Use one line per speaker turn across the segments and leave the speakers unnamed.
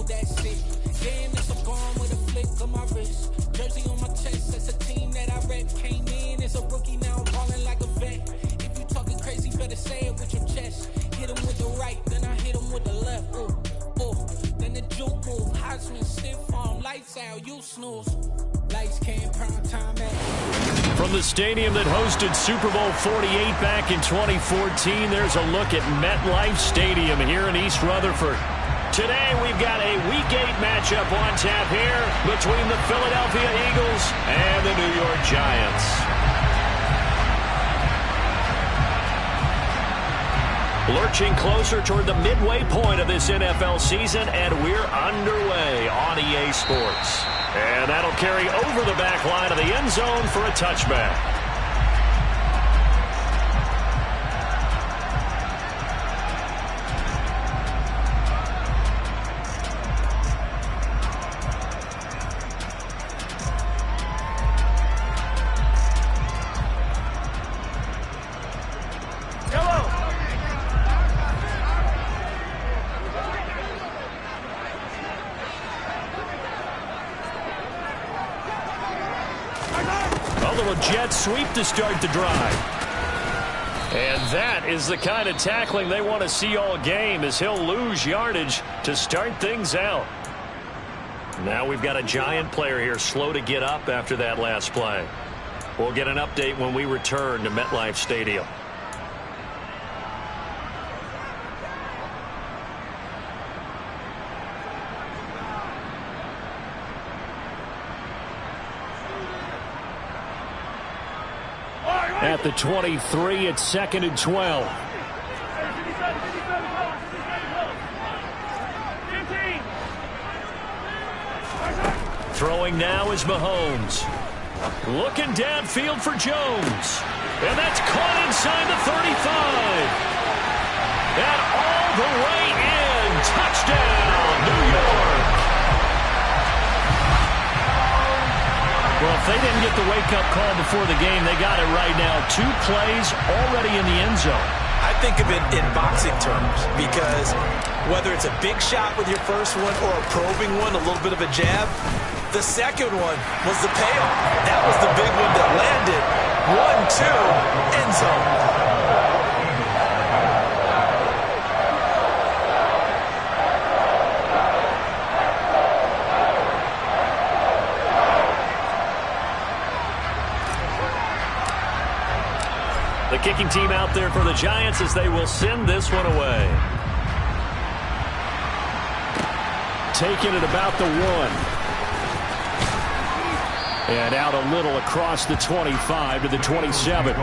that's it. Then it's a bomb with a flick of my wrist. Jersey on my chest, that's a team that I rep. Came in as a rookie, now I'm balling like a vet. If you talking crazy, better say it with your chest. Hit him with the right, then I hit him with the left. Ooh, ooh. Then the juke move, Heisman, stiff arm, lights out, you snooze. Lights came, prime time at.
From the stadium that hosted Super Bowl 48 back in 2014, there's a look at MetLife Stadium here in East Rutherford. Today we've got a Week 8 matchup on tap here between the Philadelphia Eagles and the New York Giants. Lurching closer toward the midway point of this NFL season, and we're underway on EA Sports. And that'll carry over the back line of the end zone for a touchback. Jet sweep to start the drive. And that is the kind of tackling they want to see all game, as he'll lose yardage to start things out. Now we've got a Giant player here slow to get up after that last play. We'll get an update when we return to MetLife Stadium. At the 23, it's 2nd and 12. Throwing now is Mahomes. Looking downfield for Jones. And that's caught inside the 35. And all the way in. Touchdown, New York. Well, if they didn't get the wake-up call before the game, they got it right now. 2 plays already in the end zone.
I think of it in boxing terms, because whether it's a big shot with your first one or a probing one, a little bit of a jab, the second one was the payoff. That was the big one that landed. 1-2, end zone.
The kicking team out there for the Giants as they will send this one away. Taking it about the 1. And out a little across the 25 to the 27.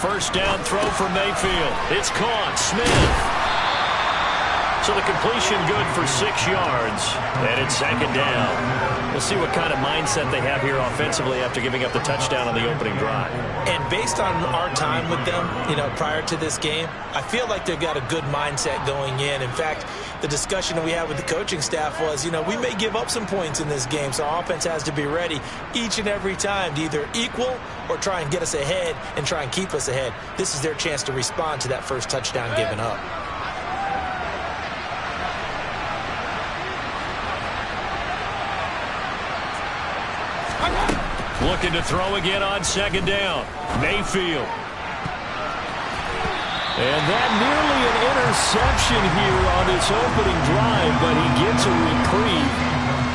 First down throw for Mayfield. It's caught. Smith. So the completion good for 6 yards. And it's 2nd down. We'll see what kind of mindset they have here offensively after giving up the touchdown on the opening drive.
And based on our time with them, prior to this game, I feel like they've got a good mindset going in. In fact, the discussion that we had with the coaching staff was, we may give up some points in this game, so our offense has to be ready each and every time to either equal or try and get us ahead and try and keep us ahead. This is their chance to respond to that first touchdown given up.
Looking to throw again on 2nd down. Mayfield. And that nearly an interception here on this opening drive, but he gets a reprieve.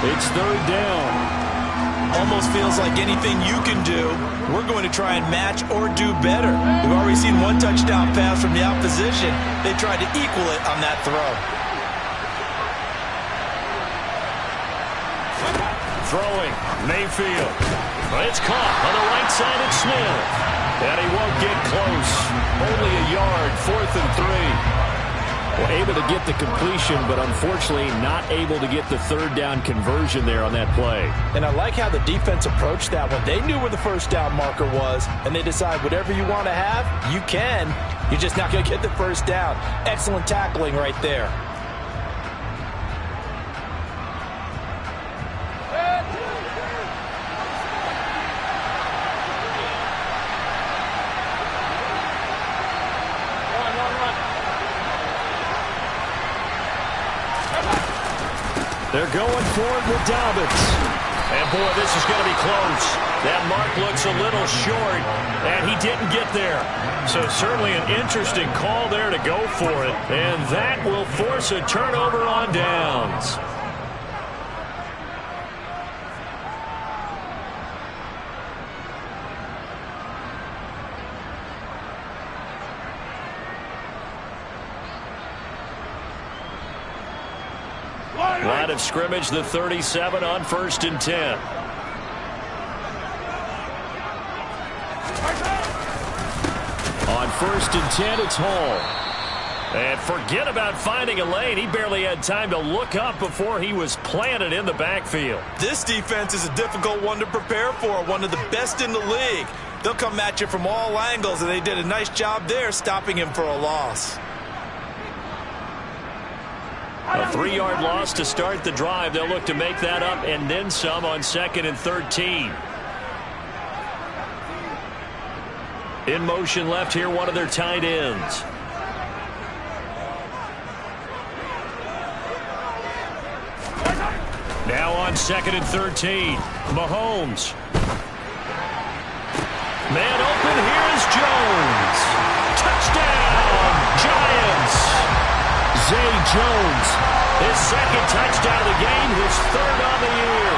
It's 3rd down.
Almost feels like anything you can do, we're going to try and match or do better. We've already seen 1 touchdown pass from the opposition. They tried to equal it on that throw.
Throwing, Mayfield. It's caught on the right right side at Smith. And he won't get close. Only a yard, 4th and 3.
Well, able to get the completion, but unfortunately not able to get the third down conversion there on that play.
And I like how the defense approached that one. They knew where the first down marker was, and they decide whatever you want to have, you can. You're just not going to get the first down. Excellent tackling right there.
They're going for it with Dobbins. And, boy, this is going to be close. That mark looks a little short, and he didn't get there. So certainly an interesting call there to go for it. And that will force a turnover on downs. Line of scrimmage, the 37 on 1st and 10. On 1st and 10, it's Hall. And forget about finding a lane. He barely had time to look up before he was planted in the backfield.
This defense is a difficult one to prepare for, one of the best in the league. They'll come at you from all angles, and they did a nice job there stopping him for a loss.
A 3-yard loss to start the drive. They'll look to make that up and then some on 2nd and 13. In motion left here, one of their tight ends. Now on 2nd and 13. Mahomes. Man open, here's Jones. Touchdown, Giants. Zay Jones, his 2nd touchdown of the game, his 3rd on the year.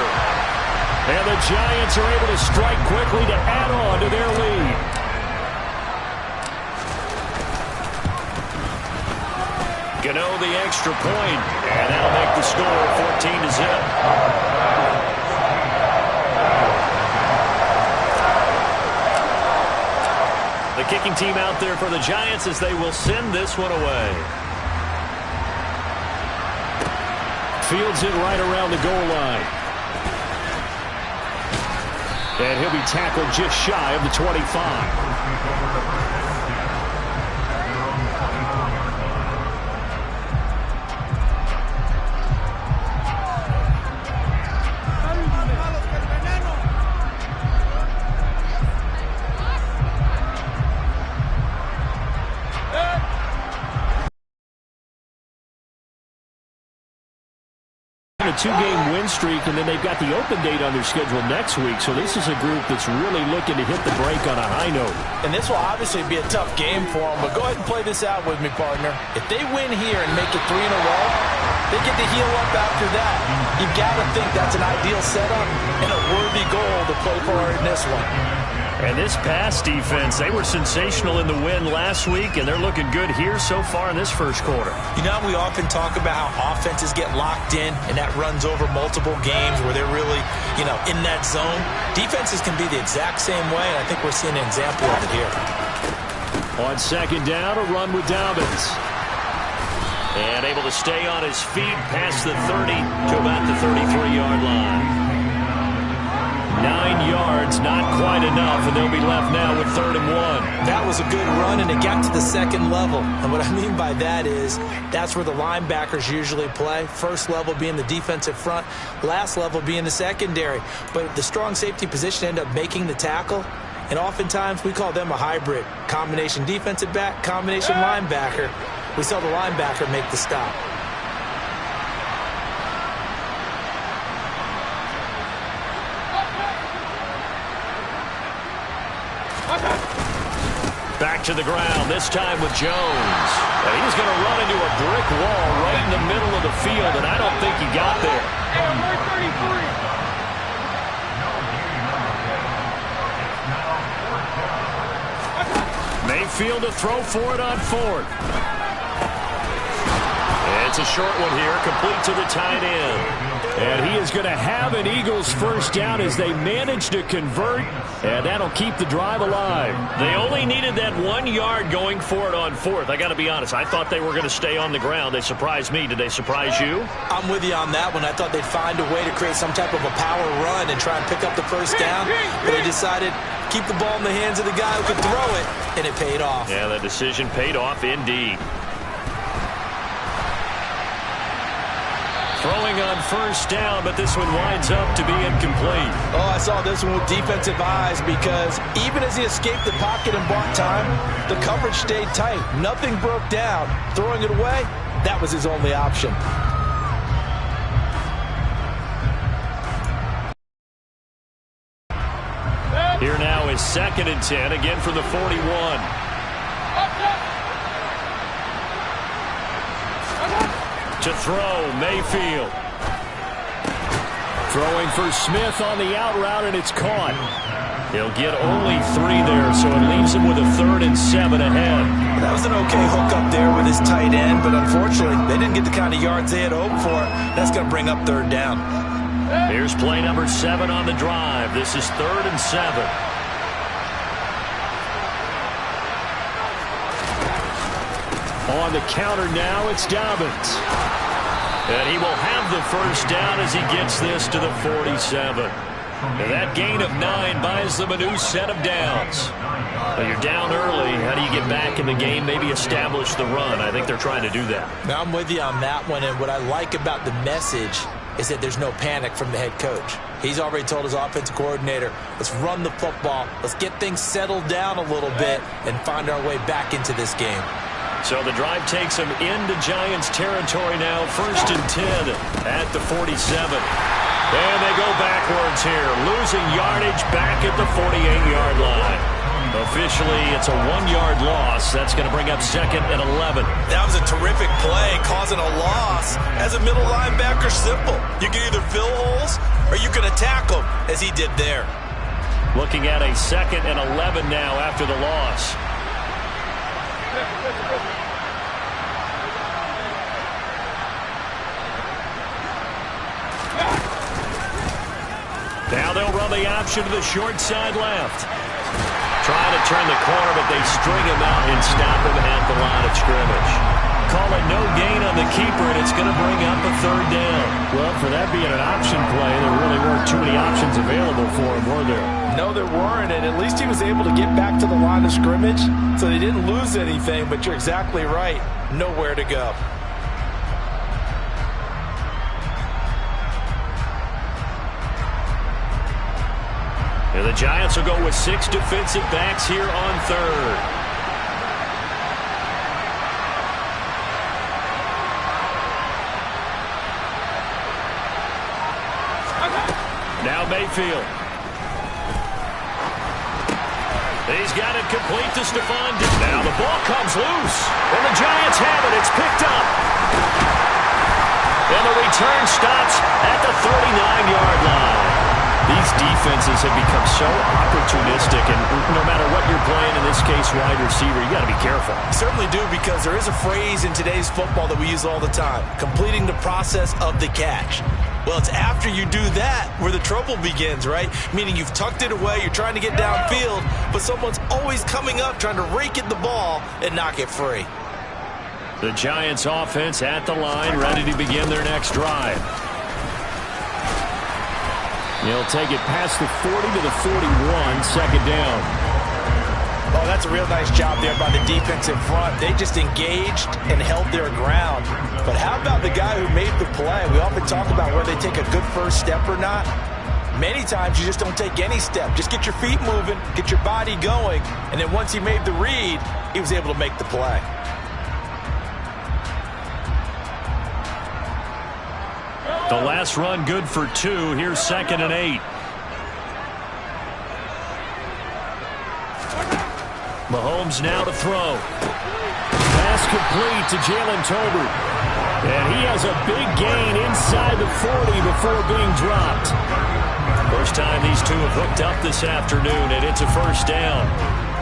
And the Giants are able to strike quickly to add on to their lead. Gano the extra point, and that'll make the score 14-0. The kicking team out there for the Giants as they will send this one away. Fields it right around the goal line. And he'll be tackled just shy of the 25. A 2-game win streak, and then they've got the open date on their schedule next week. So this is a group that's really looking to hit the break on a high note.
And this will obviously be a tough game for them, but go ahead and play this out with me, partner. If they win here and make it 3 in a row, they get to heal up after that. You've got to think that's an ideal setup and a worthy goal to play for in this one.
And this pass defense, they were sensational in the win last week, and they're looking good here so far in this first quarter.
You know, we often talk about how offenses get locked in, and that runs over multiple games where they're really, in that zone. Defenses can be the exact same way, and I think we're seeing an example of it here.
On 2nd down, a run with Dobbins. And able to stay on his feet past the 30 to about the 33-yard line. 9 yards, not quite enough, and they'll be left now with 3rd and 1.
That was a good run, and it got to the 2nd level. And what I mean by that is that's where the linebackers usually play. First level being the defensive front, last level being the secondary. But the strong safety position ended up making the tackle, and oftentimes we call them a hybrid. Combination defensive back, combination linebacker. We saw the linebacker make the stop.
Back to the ground, this time with Jones. And he's going to run into a brick wall right in the middle of the field, and I don't think he got there. Mayfield to throw for it on 4th. It's a short one here, complete to the tight end.
And he is going to have an Eagles first down as they manage to convert, and that'll keep the drive alive.
They only needed that 1 yard going for it on fourth. I got to be honest, I thought they were going to stay on the ground. They surprised me. Did they surprise you?
I'm with you on that one. I thought they'd find a way to create some type of a power run and try and pick up the first down, but they decided keep the ball in the hands of the guy who could throw it, and it paid off.
Yeah, that decision paid off indeed. Throwing on first down, but this one winds up to be incomplete.
Oh, I saw this one with defensive eyes because even as he escaped the pocket and bought time, the coverage stayed tight. Nothing broke down. Throwing it away, that was his only option.
Here now is 2nd and 10, again from the 41. To throw, Mayfield.
Throwing for Smith on the out route, and it's caught.
He'll get only 3 there, so it leaves him with a 3rd and 7 ahead.
That was an okay hook up there with his tight end, but unfortunately, they didn't get the kind of yards they had hoped for. That's going to bring up 3rd down.
Here's play number 7 on the drive. This is 3rd and 7.
On the counter now, it's Dobbins.
And he will have the first down as he gets this to the 47. And that gain of 9 buys them a new set of downs. Well, you're down early. How do you get back in the game, maybe establish the run? I think they're trying to do that.
Now, I'm with you on that one, and what I like about the message is that there's no panic from the head coach. He's already told his offensive coordinator, let's run the football, let's get things settled down a little bit, and find our way back into this game.
So the drive takes them into Giants territory now, 1st and 10 at the 47. And they go backwards here, losing yardage back at the 48-yard line. Officially, it's a 1-yard loss. That's going to bring up 2nd and 11.
That was a terrific play, causing a loss. As a middle linebacker, simple. You can either fill holes or you can attack them, as he did there.
Looking at a 2nd and 11 now after the loss. Now they'll run the option to the short side left. Trying to turn the corner, but they string him out and stop him at the line of scrimmage. Call it no gain on the keeper, and it's going to bring up a 3rd down.
Well, for that being an option play, there really weren't too many options available for him, were there?
No, there weren't, and at least he was able to get back to the line of scrimmage, so they didn't lose anything, but you're exactly right. Nowhere to go.
And the Giants will go with 6 defensive backs here on 3rd. Now Mayfield. He's got it complete to Stephon Diggs. Now the ball comes loose. And the Giants have it. It's picked up. And the return stops at the 39-yard line. These defenses have become so opportunistic, and no matter what you're playing, in this case wide receiver, you got to be careful.
You certainly do, because there is a phrase in today's football that we use all the time, completing the process of the catch. Well, it's after you do that where the trouble begins, right? Meaning you've tucked it away, you're trying to get downfield, but someone's always coming up trying to rake at the ball and knock it free.
The Giants offense at the line, ready to begin their next drive.
He'll take it past the 40 to the 41, 2nd down.
Oh, that's a real nice job there by the defensive front. They just engaged and held their ground. But how about the guy who made the play? We often talk about whether they take a good first step or not. Many times you just don't take any step. Just get your feet moving, get your body going, and then once he made the read, he was able to make the play.
The last run good for 2. Here's 2nd and 8. Mahomes now to throw.
Pass complete to Jalen Tolbert. And he has a big gain inside the 40 before being dropped.
First time these two have hooked up this afternoon, and it's a 1st down.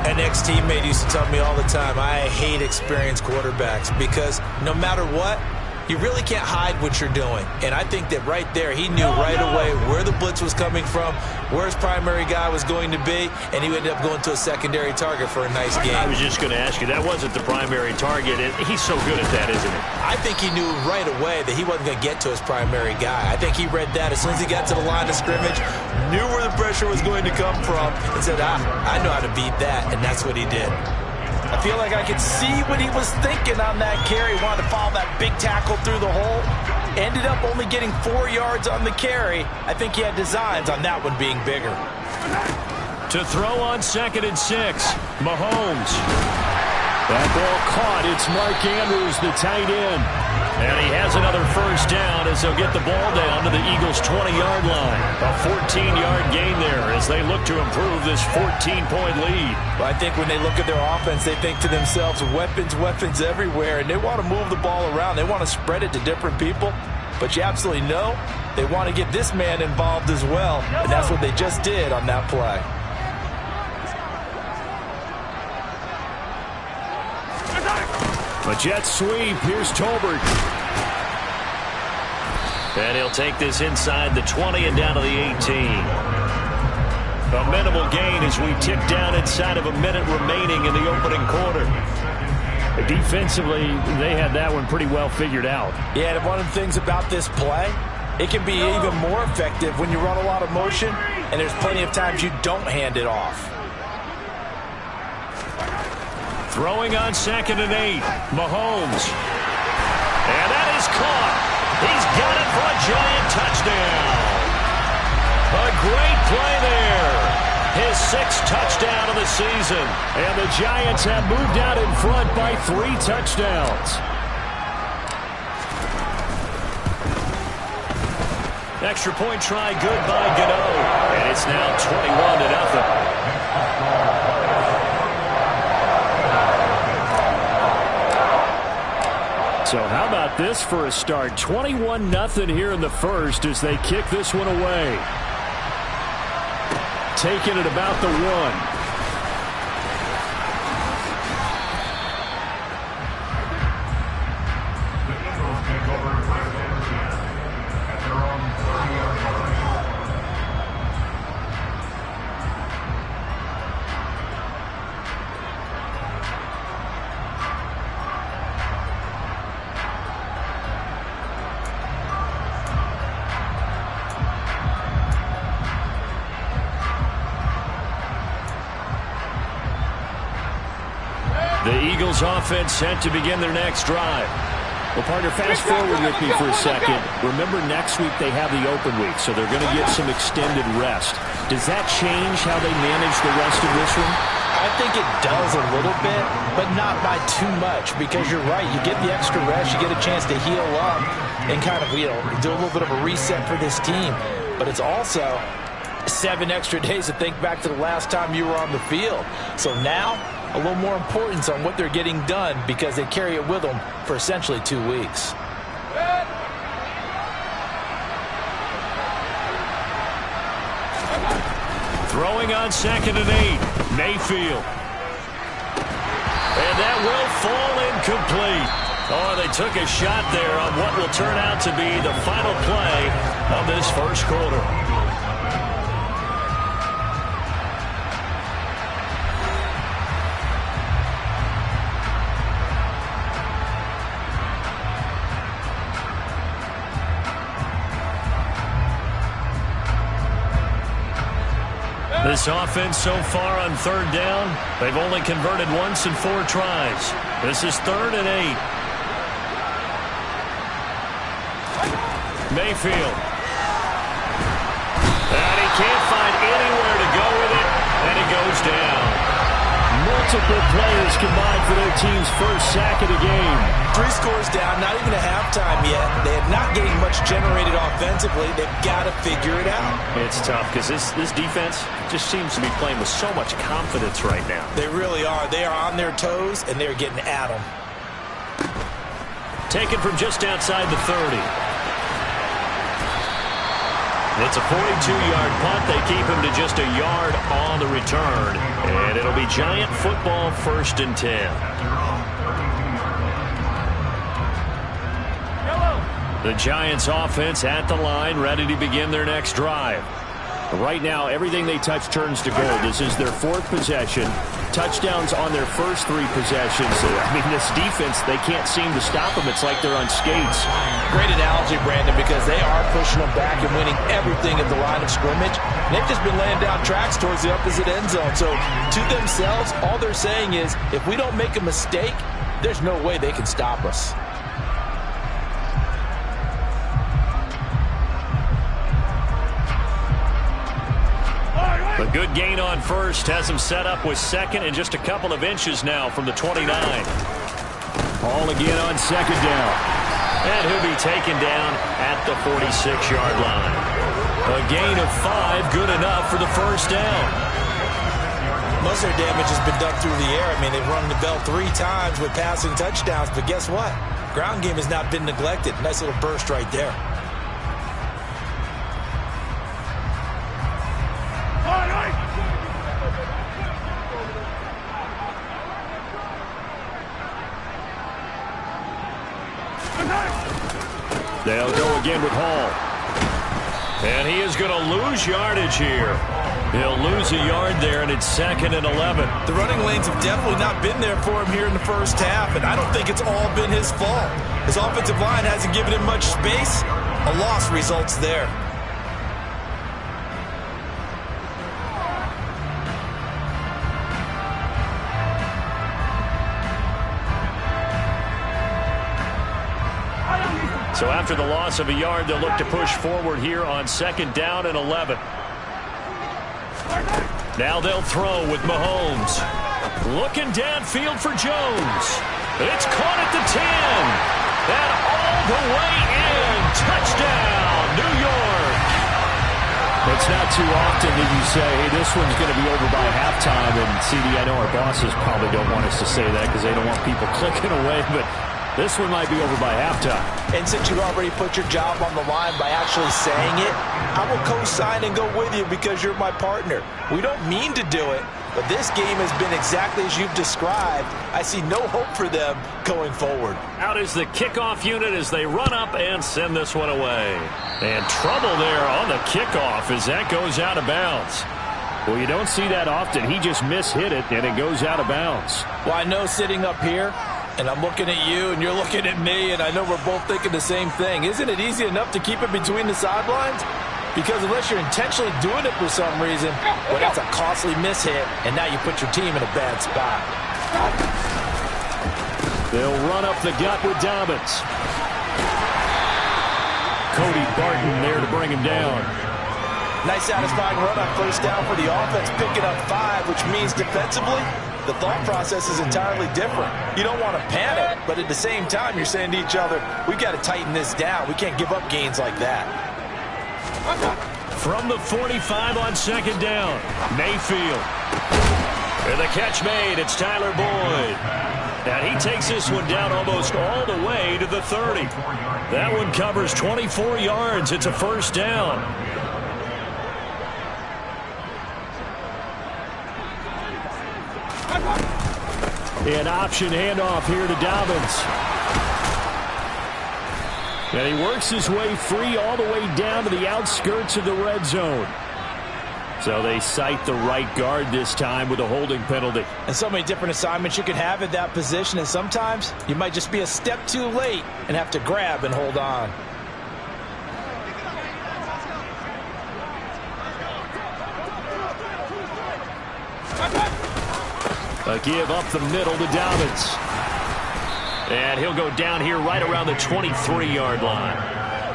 An ex-teammate used to tell me all the time, I hate experienced quarterbacks because no matter what, You really can't hide what you're doing. And I think that right there, he knew right away where the blitz was coming from, where his primary guy was going to be, and he ended up going to a secondary target for a nice game.
I was just going to ask you, that wasn't the primary target. He's so good at that, isn't he?
I think he knew right away that he wasn't going to get to his primary guy. I think he read that as soon as he got to the line of scrimmage, knew where the pressure was going to come from, and said, I know how to beat that, and that's what he did.
I feel like I could see what he was thinking on that carry. Wanted to follow that big tackle through the hole. Ended up only getting 4 yards on the carry. I think he had designs on that one being bigger.
To throw on 2nd and 6, Mahomes.
That ball caught. It's Mark Andrews, the tight end.
And he has another first down as they'll get the ball down to the Eagles' 20-yard line. A 14-yard gain there as they look to improve this 14-point lead.
Well, I think when they look at their offense, they think to themselves, weapons everywhere, and they want to move the ball around. They want to spread it to different people. But you absolutely know they want to get this man involved as well, and that's what they just did on that play.
A jet sweep. Here's Tolbert.
And he'll take this inside the 20 and down to the 18. A minimal gain as we tick down inside of a minute remaining in the opening quarter.
Defensively, they had that one pretty well figured out.
Yeah, and one of the things about this play, it can be even more effective when you run a lot of motion, and there's plenty of times you don't hand it off.
Throwing on 2nd and 8, Mahomes. And that is caught. He's got it for a Giant touchdown. A great play there. His 6th touchdown of the season.
And the Giants have moved out in front by 3 touchdowns.
Extra point try good by Gano. And it's now 21-0.
So how about this for a start? 21-0 here in the first as they kick this one away. Taking it about the 1.
The Eagles offense set to begin their next drive.
Well, partner, fast forward with me for a second. Remember, next week they have the open week, so they're going to get some extended rest. Does that change how they manage the rest of this one?
I think it does a little bit, but not by too much, because you're right. You get the extra rest. You get a chance to heal up and kind of, do a little bit of a reset for this team. But it's also 7 extra days to think back to the last time you were on the field. So now, a little more importance on what they're getting done because they carry it with them for essentially 2 weeks.
Throwing on 2nd and 8, Mayfield. And that will fall incomplete. Oh, they took a shot there on what will turn out to be the final play of this first quarter. This offense so far on 3rd down, they've only converted once in 4 tries. This is 3rd and 8. Mayfield. And he can't find anywhere to go with it, and it goes down.
Multiple players combined for their team's first sack of the game.
3 scores down, not even a halftime yet. They are not getting much generated offensively. They've got to figure it out.
It's tough because this defense just seems to be playing with so much confidence right now.
They really are. They are on their toes, and they're getting at them.
Taken from just outside the 30. It's a 42-yard punt. They keep him to just a yard on the return. And it'll be Giant football 1st and 10. The Giants offense at the line, ready to begin their next drive.
Right now, everything they touch turns to gold. This is their 4th possession. Touchdowns on their first 3 possessions. I mean, this defense, they can't seem to stop them. It's like they're on skates.
Great analogy, Brandon, because they are pushing them back and winning everything at the line of scrimmage. They've just been laying down tracks towards the opposite end zone. So to themselves, all they're saying is, if we don't make a mistake, there's no way they can stop us.
A good gain on first has him set up with second and just a couple of inches now from the 29.
Ball again on second down.
And he'll be taken down at the 46-yard line. A gain of 5, good enough for the first down.
Most of their damage has been done through the air. I mean, they've rung the bell 3 times with passing touchdowns, but guess what? Ground game has not been neglected. Nice little burst right there.
They'll go again with Hall. And he is going to lose yardage here. He'll lose a yard there, and it's 2nd and 11.
The running lanes have definitely not been there for him here in the first half, and I don't think it's all been his fault. His offensive line hasn't given him much space. A loss results there.
So after the loss of a yard, they'll look to push forward here on 2nd down and 11. Now they'll throw with Mahomes. Looking downfield for Jones. It's caught at the 10. And all the way in. Touchdown, New York.
It's not too often that you say, hey, this one's going to be over by halftime. And, CD, I know our bosses probably don't want us to say that because they don't want people clicking away, but this one might be over by halftime.
And since you already put your job on the line by actually saying it, I will co-sign and go with you because you're my partner. We don't mean to do it, but this game has been exactly as you've described. I see no hope for them going forward.
Out is the kickoff unit as they run up and send this one away. And trouble there on the kickoff as that goes out of bounds.
Well, you don't see that often. He just mishit it, and it goes out of bounds.
Well, I know sitting up here, and I'm looking at you, and you're looking at me, and I know we're both thinking the same thing. Isn't it easy enough to keep it between the sidelines? Because unless you're intentionally doing it for some reason, well, that's a costly mishit, and now you put your team in a bad spot.
They'll run up the gut with Dobbins. Cody Barton there to bring him down.
Nice satisfying run on first down for the offense, picking up 5, which means defensively, the thought process is entirely different. You don't want to panic, but at the same time, you're saying to each other, we've got to tighten this down. We can't give up gains like that.
From the 45 on 2nd down, Mayfield. And the catch made, it's Tyler Boyd. And he takes this one down almost all the way to the 30. That one covers 24 yards. It's a first down. An option handoff here to Dobbins. And he works his way free all the way down to the outskirts of the red zone. So they cite the right guard this time with a holding penalty.
And so many different assignments you could have at that position, and sometimes you might just be a step too late and have to grab and hold on.
A give up the middle to Dobbins. And he'll go down here right around the 23-yard line.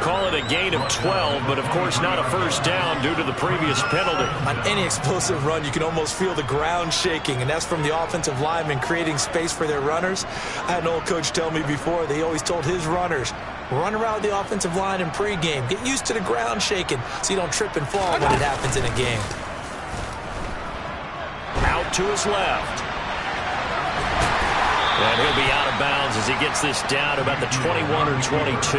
Call it a gain of 12, but of course not a first down due to the previous penalty.
On any explosive run, you can almost feel the ground shaking, and that's from the offensive linemen creating space for their runners. I had an old coach tell me before, they always told his runners, run around the offensive line in pregame. Get used to the ground shaking so you don't trip and fall when it happens in a game.
Out to his left. And he'll be out of bounds as he gets this down to about the 21 or 22.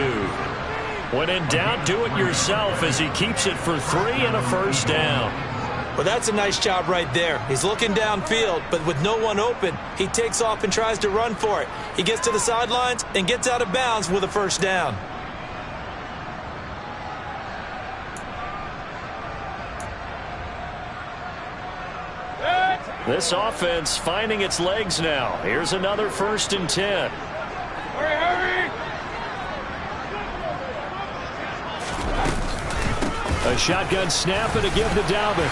When in doubt, do it yourself as he keeps it for 3 and a first down.
Well, that's a nice job right there. He's looking downfield, but with no one open, he takes off and tries to run for it. He gets to the sidelines and gets out of bounds with a first down.
This offense finding its legs now. Here's another 1st and 10.
Hurry!
A shotgun snap and a give to Dalvin.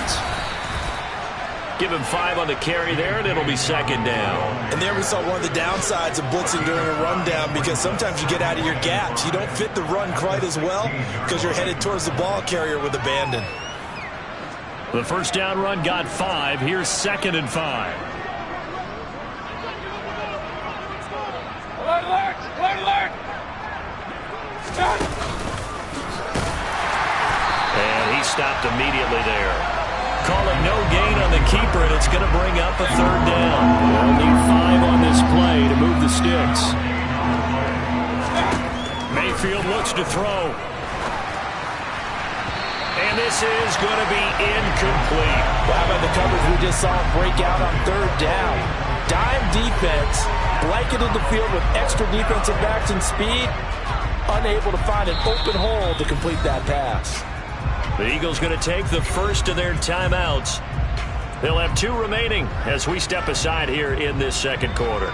Give him 5 on the carry there, and it'll be 2nd down.
And there we saw one of the downsides of blitzing during a rundown, because sometimes you get out of your gaps. You don't fit the run quite as well because you're headed towards the ball carrier with abandon.
The 1st down run got 5. Here's 2nd and 5.
Alert! Alert!
And he stopped immediately there. Calling no gain on the keeper, and it's going to bring up a 3rd down.
They'll need 5 on this play to move the sticks.
Mayfield looks to throw. And this is going to be incomplete.
Well, how about the coverage we just saw break out on 3rd down? Dime defense, blanketed the field with extra defensive backs and speed, unable to find an open hole to complete that pass.
The Eagles going to take the first of their timeouts. They'll have 2 remaining as we step aside here in this 2nd quarter.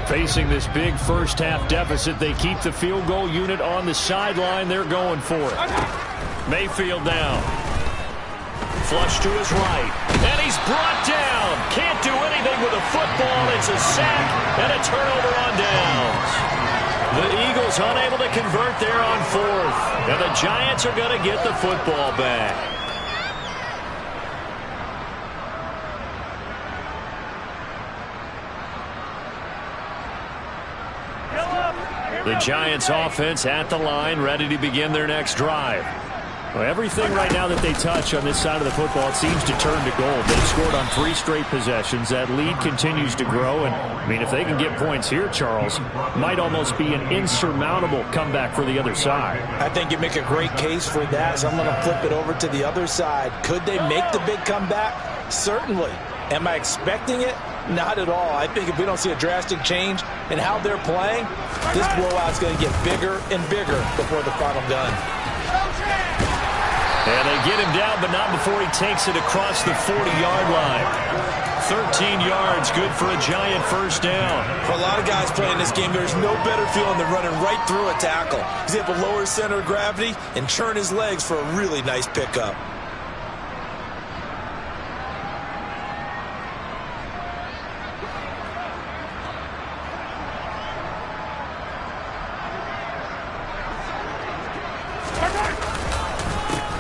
Facing this big first-half deficit, they keep the field goal unit on the sideline. They're going for it.
Mayfield down. Flush to his right. And he's brought down. Can't do anything with a football. It's a sack and a turnover on downs. The Eagles unable to convert there on 4th. And the Giants are going to get the football back. The Giants offense at the line, ready to begin their next drive.
Well, everything right now that they touch on this side of the football, it seems to turn to gold. They've scored on 3 straight possessions. That lead continues to grow. And, I mean, if they can get points here, Charles, might almost be an insurmountable comeback for the other side.
I think you make a great case for that, so I'm going to flip it over to the other side. Could they make the big comeback? Certainly. Am I expecting it? Not at all. I think if we don't see a drastic change in how they're playing, this blowout's going to get bigger and bigger before the final gun.
And they get him down, but not before he takes it across the 40-yard line. 13 yards, good for a Giant 1st down.
For a lot of guys playing this game, there's no better feeling than running right through a tackle. He's able to lower his center of gravity and churn his legs for a really nice pickup.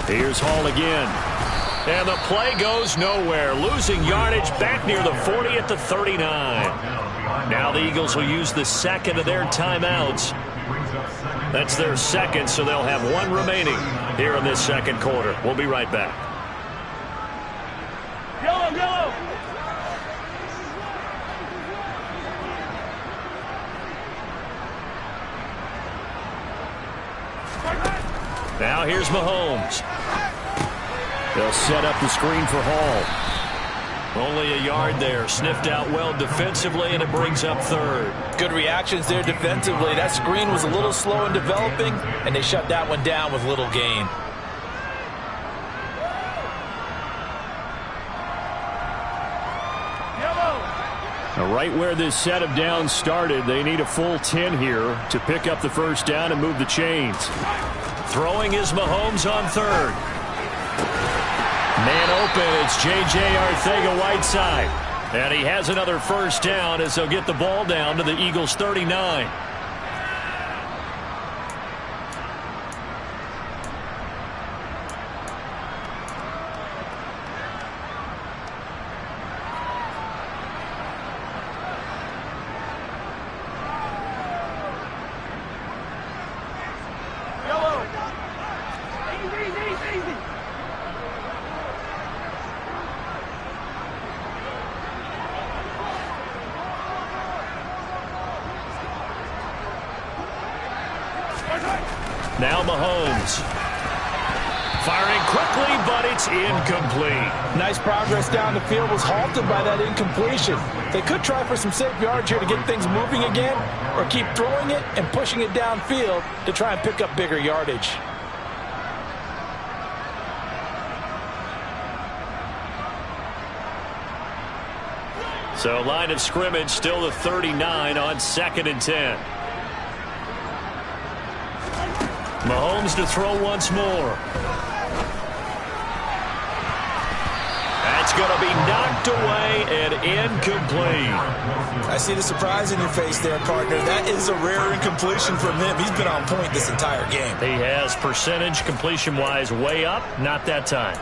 Here's Hall again. And the play goes nowhere. Losing yardage back near the 40 at the 39. Now the Eagles will use the 2nd of their timeouts. That's their 2nd, so they'll have 1 remaining here in this 2nd quarter. We'll be right back.
Yellow!
Now here's Mahomes.
They'll set up the screen for Hall.
Only a yard there. Sniffed out well defensively, and it brings up 3rd.
Good reactions there defensively. That screen was a little slow in developing, and they shut that one down with little gain.
Now, right where this set of downs started, they need a full 10 here to pick up the 1st down and move the chains.
Throwing is Mahomes on 3rd. Man open, it's J.J. Arcega-Whiteside. And he has another 1st down as they'll get the ball down to the Eagles' 39. Now Mahomes. Firing quickly, but it's incomplete.
Nice progress down the field, was halted by that incompletion. They could try for some safe yards here to get things moving again, or keep throwing it and pushing it downfield to try and pick up bigger yardage.
So line of scrimmage still the 39 on 2nd and 10. Mahomes to throw once more. That's going to be knocked away and incomplete.
I see the surprise in your face there, partner. That is a rare incompletion from him. He's been on point this entire game.
He has percentage completion-wise way up, not that time.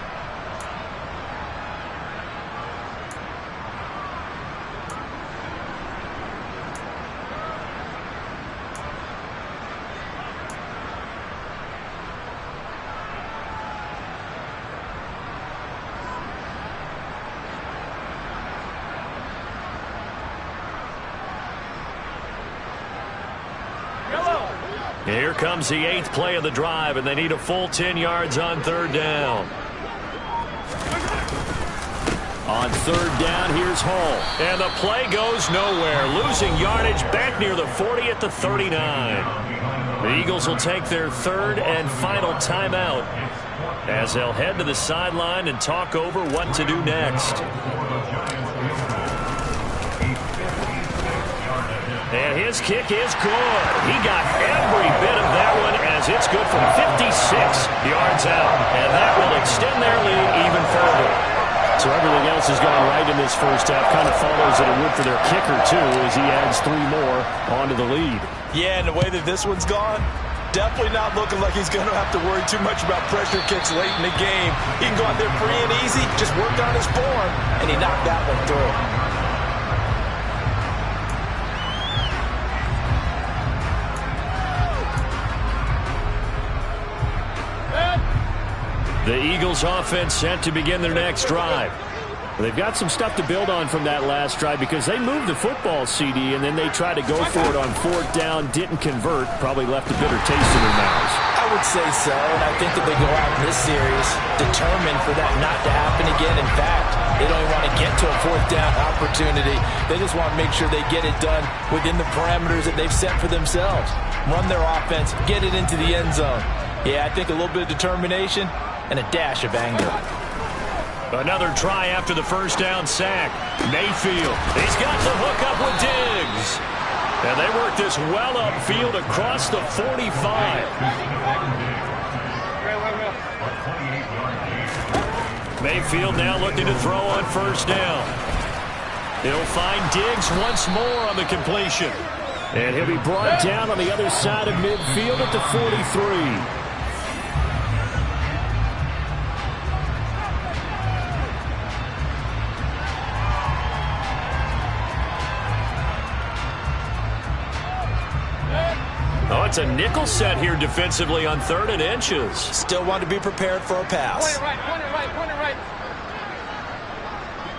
Here comes the 8th play of the drive, and they need a full 10 yards on 3rd down. On 3rd down, here's Hall. And the play goes nowhere. Losing yardage back near the 40 at the 39. The Eagles will take their 3rd and final timeout as they'll head to the sideline and talk over what to do next. And his kick is good. He got every bit of that one as it's good from 56 yards out. And that will extend their lead even further. So everything else has gone right in this first half. Kind of follows that it would for their kicker, too, as he adds 3 more onto the lead.
Yeah, and the way that this one's gone, definitely not looking like he's going to have to worry too much about pressure kicks late in the game. He can go out there free and easy, just work on his form, and he knocked that one through.
The Eagles offense set to begin their next drive.
They've got some stuff to build on from that last drive because they moved the football, CD, and then they tried to go for it on 4th down, didn't convert, probably left a bitter taste in their mouths.
I would say so, and I think that they go out in this series determined for that not to happen again. In fact, they don't even want to get to a 4th down opportunity. They just want to make sure they get it done within the parameters that they've set for themselves. Run their offense, get it into the end zone. Yeah, I think a little bit of determination and a dash of anger.
Another try after the first down sack. Mayfield, he's got the hook up with Diggs. And they work this well upfield across the 45. Mayfield now looking to throw on first down. He'll find Diggs once more on the completion.
And he'll be brought down on the other side of midfield at the 43.
Oh, it's a nickel set here defensively on 3rd and inches.
Still want to be prepared for a pass.
Point it right.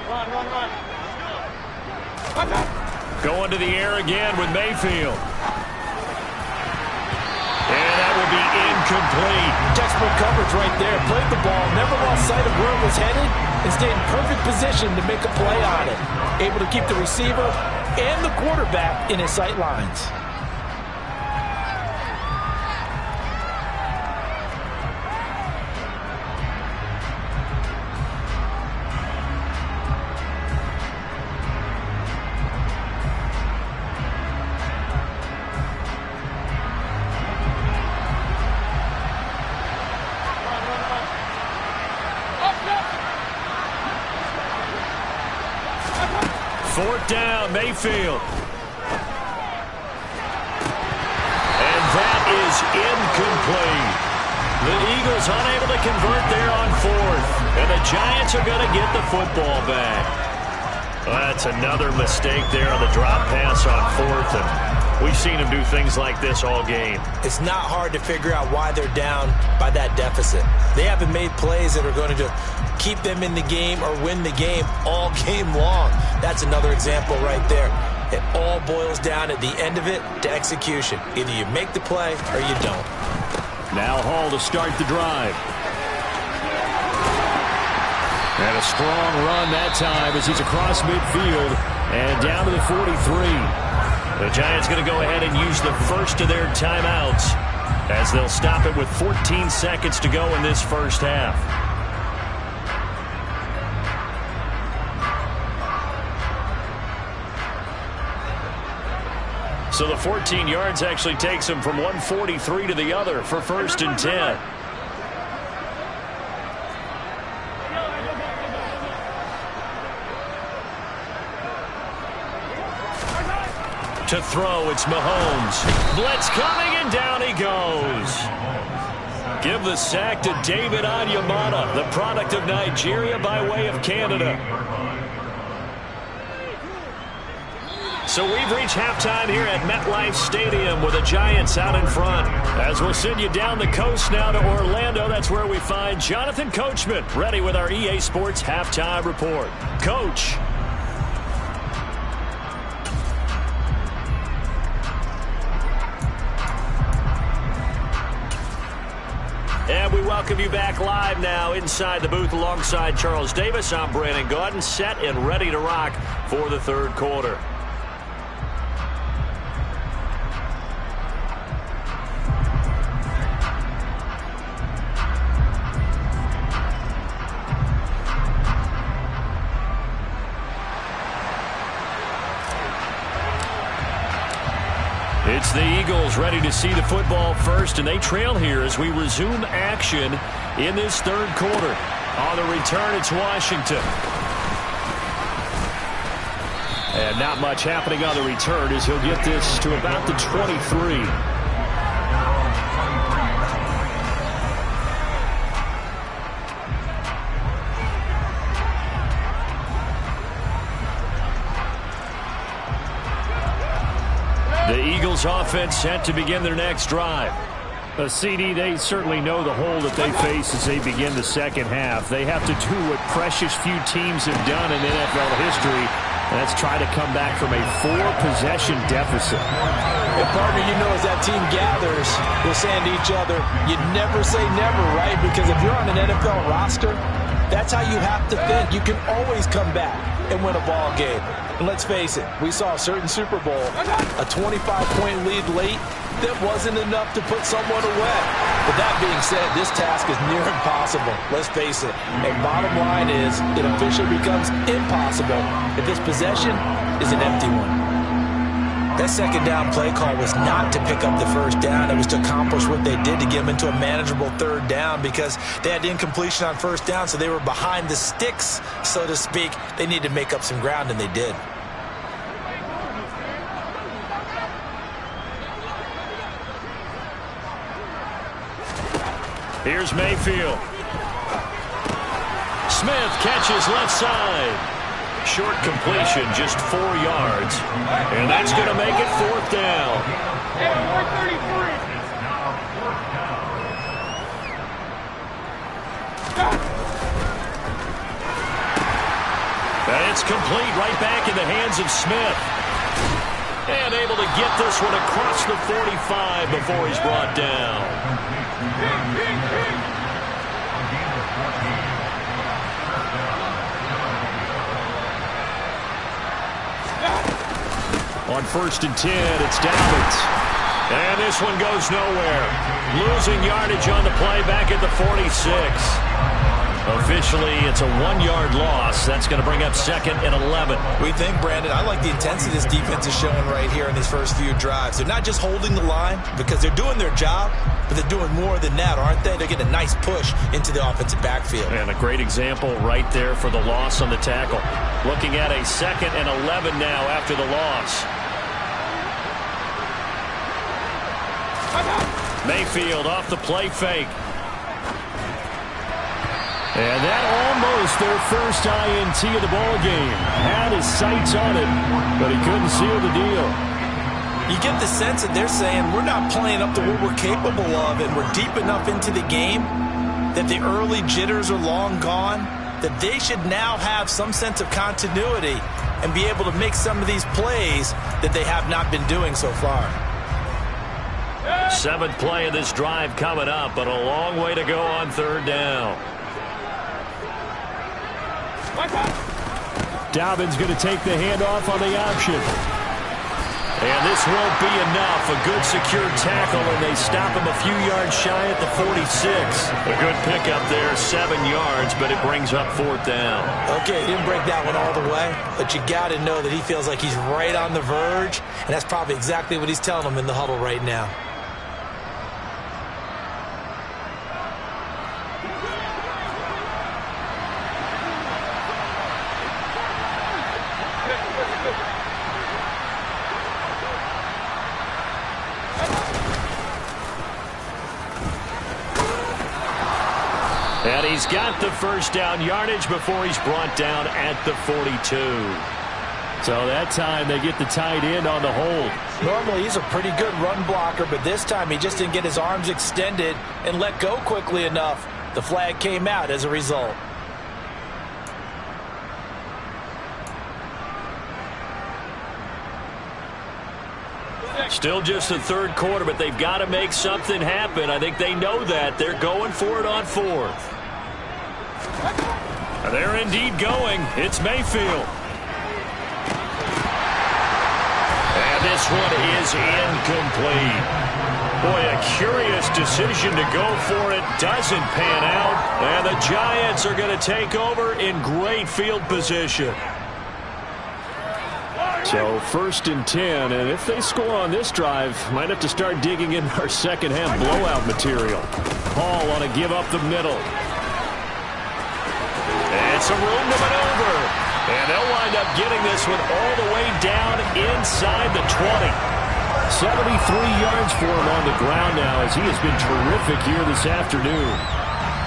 Run.
Going to the air again with Mayfield. And that will be incomplete.
Textbook coverage right there. Played the ball, never lost sight of where it was headed, and stayed in perfect position to make a play on it. Able to keep the receiver and the quarterback in his sight lines.
Fourth down, Mayfield. And that is incomplete. The Eagles unable to convert there on 4th. And the Giants are going to get the football back. Well, that's another mistake there on the drop pass on 4th. And we've seen them do things like this all game.
It's not hard to figure out why they're down by that deficit. They haven't made plays that are going to keep them in the game or win the game all game long. That's another example right there. It all boils down at the end of it to execution. Either you make the play or you don't.
Now Hall to start the drive. And a strong run that time as he's across midfield and down to the 43.
The Giants going to go ahead and use the first of their timeouts as they'll stop it with 14 seconds to go in this first half. So the 14 yards actually takes them from 143 to the other for 1st and 10. To throw, it's Mahomes. Blitz coming, and down he goes. Give the sack to David Onyemata, the product of Nigeria by way of Canada. So we've reached halftime here at MetLife Stadium with the Giants out in front. As we'll send you down the coast now to Orlando, that's where we find Jonathan Coachman ready with our EA Sports Halftime Report. Coach. And we welcome you back live now inside the booth alongside Charles Davis. I'm Brandon Gaudin, set and ready to rock for the third quarter. It's the Eagles ready to see the football first, and they trail here as we resume action in this third quarter. On the return, it's Washington. And not much happening on the return as he'll get this to about the 23. The Eagles offense set to begin their next drive. CD, they certainly know the hole that they face as they begin the second half. They have to do what precious few teams have done in NFL history, and that's try to come back from a 4-possession deficit.
And partner, you know, as that team gathers, they're saying to each other, you never say never, right? Because if you're on an NFL roster, that's how you have to think. You can always come back and win a ball game. And let's face it, we saw a certain Super Bowl, a 25-point lead late, that wasn't enough to put someone away. But that being said, this task is near impossible. Let's face it. And bottom line is, it officially becomes impossible if this possession is an empty one. That second down play call was not to pick up the first down. It was to accomplish what they did to get them into a manageable third down because they had incompletion on first down, so they were behind the sticks, so to speak. They needed to make up some ground, and they did.
Here's Mayfield. Smith catches left side. Short completion, just 4 yards. And that's going to make it 4th down. And it's complete right back in the hands of Smith. And able to get this one across the 45 before he's brought down. On 1st and 10, it's Dalvin. And this one goes nowhere. Losing yardage on the play back at the 46. Officially, it's a 1-yard loss. That's going to bring up 2nd and 11.
We think, Brandon, I like the intensity this defense is showing right here in these first few drives. They're not just holding the line because they're doing their job, but they're doing more than that, aren't they? They're getting a nice push into the offensive backfield.
And a great example right there for the loss on the tackle. Looking at a 2nd and 11 now after the loss. Mayfield off the play fake. And that almost their first INT of the ball game. Had his sights on it, but he couldn't seal the deal.
You get the sense that they're saying we're not playing up to what we're capable of, and we're deep enough into the game that the early jitters are long gone, that they should now have some sense of continuity and be able to make some of these plays that they have not been doing so far.
7th play of this drive coming up, but a long way to go on 3rd down.
Dobbins going to take the handoff on the option.
And this won't be enough. A good secure tackle, and they stop him a few yards shy at the 46. A good pickup there, 7 yards, but it brings up 4th down.
Okay, he didn't break that one all the way, but you got to know that he feels like he's right on the verge, and that's probably exactly what he's telling them in the huddle right now.
And he's got the first down yardage before he's brought down at the 42.
So that time they get the tight end on the hold.
Normally he's a pretty good run blocker, but this time he just didn't get his arms extended and let go quickly enough. The flag came out as a result.
Still just the third quarter, but they've got to make something happen. I think they know that. They're going for it on 4th. They're indeed going. It's Mayfield. And this one is incomplete. Boy, a curious decision to go for it. Doesn't pan out. And the Giants are going to take over in great field position.
So 1st and 10, and if they score on this drive, might have to start digging in our second-half blowout material. Hall on a give up the middle.
It's a room to maneuver. And they'll wind up getting this one all the way down inside the 20.
73 yards for him on the ground now as he has been terrific here this afternoon.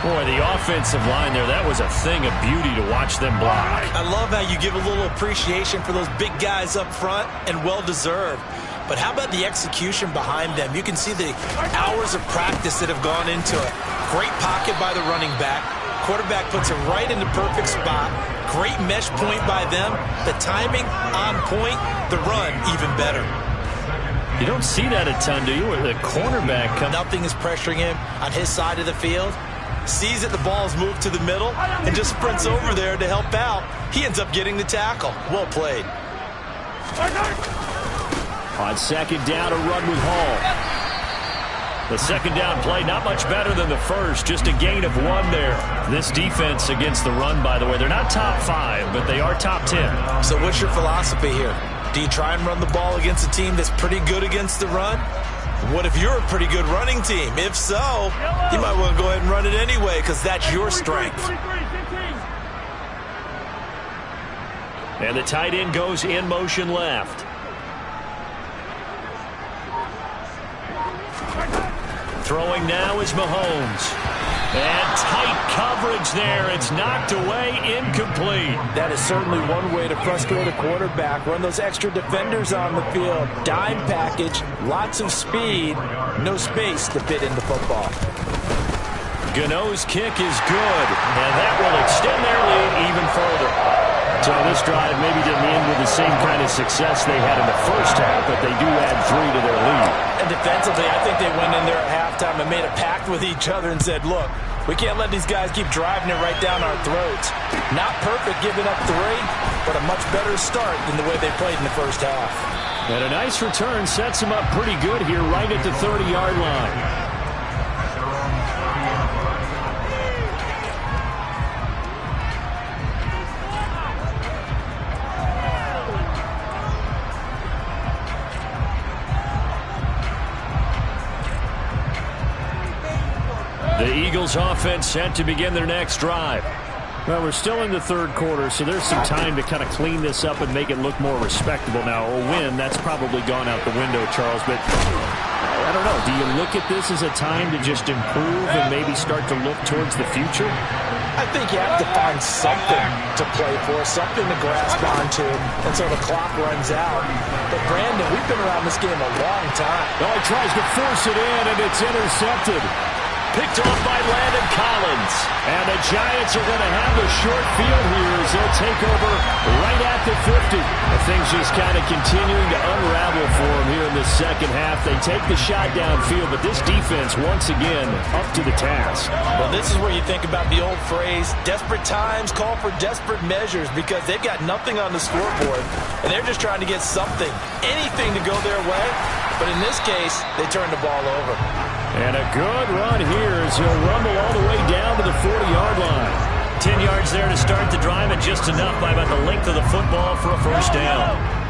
Boy, the offensive line there, that was a thing of beauty to watch them block.
I love how you give a little appreciation for those big guys up front, and well-deserved. But how about the execution behind them? You can see the hours of practice that have gone into it. Great pocket by the running back. Quarterback puts it right in the perfect spot. Great mesh point by them. The timing on point. The run even better.
You don't see that a ton, do you? Where the cornerback comes.
Nothing is pressuring him on his side of the field. Sees that the ball's moved to the middle and just sprints over there to help out. He ends up getting the tackle. Well played.
On 2nd down, a run with Hall.
The 2nd down play, not much better than the first. Just a gain of 1 there. This defense against the run, by the way, they're not top 5, but they are top 10.
So what's your philosophy here? Do you try and run the ball against a team that's pretty good against the run? What if you're a pretty good running team? If so, you might want to go ahead and run it anyway because that's your strength.
And the tight end goes in motion left. Throwing now is Mahomes. And tight coverage there. It's knocked away, incomplete.
That is certainly one way to frustrate a quarterback. Run those extra defenders on the field. Dime package, lots of speed, no space to fit into football.
Gano's kick is good, and that will extend their lead even further.
So this drive maybe didn't end with the same kind of success they had in the first half, but they do add 3 to their lead.
And defensively, I think they went in there at halftime and made a pact with each other and said, look, we can't let these guys keep driving it right down our throats. Not perfect giving up 3, but a much better start than the way they played in the first half.
And a nice return sets them up pretty good here right at the 30-yard line.
The Eagles offense set to begin their next drive.
Well, we're still in the third quarter, so there's some time to kind of clean this up and make it look more respectable now. A win, that's probably gone out the window, Charles, but I don't know. Do you look at this as a time to just improve and maybe start to look towards the future?
I think you have to find something to play for, something to grasp onto until the clock runs out. But, Brandon, we've been around this game a long time.
Oh, he tries to force it in, and it's intercepted.
Picked off by Landon Collins. And the Giants are going to have a short field here as they'll take over right at the 50.
Things just kind of continuing to unravel for them here in this second half. They take the shot downfield, but this defense, once again, up to the task.
Well, this is where you think about the old phrase, desperate times call for desperate measures, because they've got nothing on the scoreboard, and they're just trying to get something, anything to go their way. But in this case, they turn the ball over.
And a good run here as he'll rumble all the way down to the 40-yard line.
10 yards there to start the drive, and just enough by about the length of the football for a first down.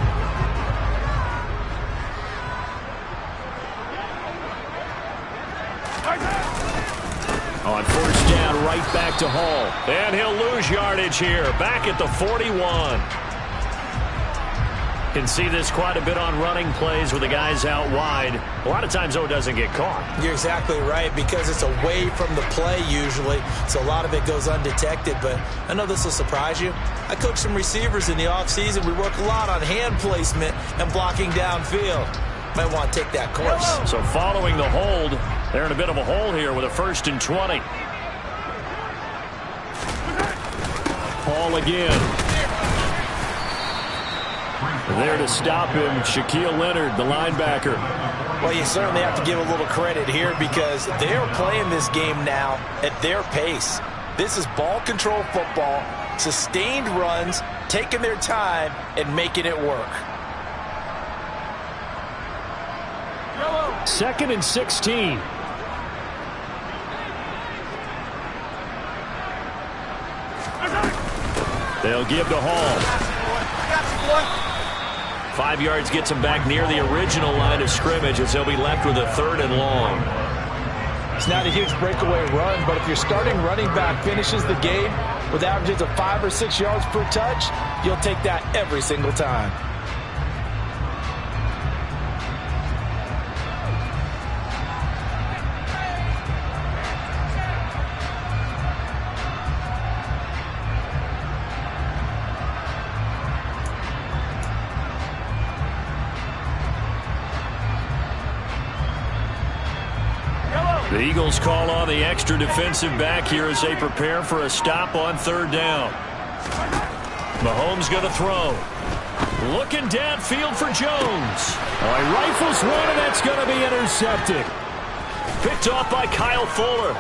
On first down, right back to Hall.
And he'll lose yardage here, back at the 41. Can see this quite a bit on running plays with the guys out wide. A lot of times, doesn't get caught.
You're exactly right, because it's away from the play usually, so a lot of it goes undetected. But I know this will surprise you. I coach some receivers in the offseason. We work a lot on hand placement and blocking downfield. Might want to take that course.
So following the hold, they're in a bit of a hole here with a 1st and 20.
Hall again. There to stop him, Shaquille Leonard, the linebacker.
Well, you certainly have to give a little credit here, because they're playing this game now at their pace. This is ball control football, sustained runs, taking their time and making it work.
2nd and 16. They'll give to Hall.
5 yards gets him back near the original line of scrimmage as they'll be left with a 3rd and long.
It's not a huge breakaway run, but if your starting running back finishes the game with averages of 5 or 6 yards per touch, you'll take that every single time.
The Eagles call on the extra defensive back here as they prepare for a stop on 3rd down. Mahomes going to throw. Looking downfield for Jones.
Oh, he rifles one, and that's going to be intercepted.
Picked off by Kyle Fuller.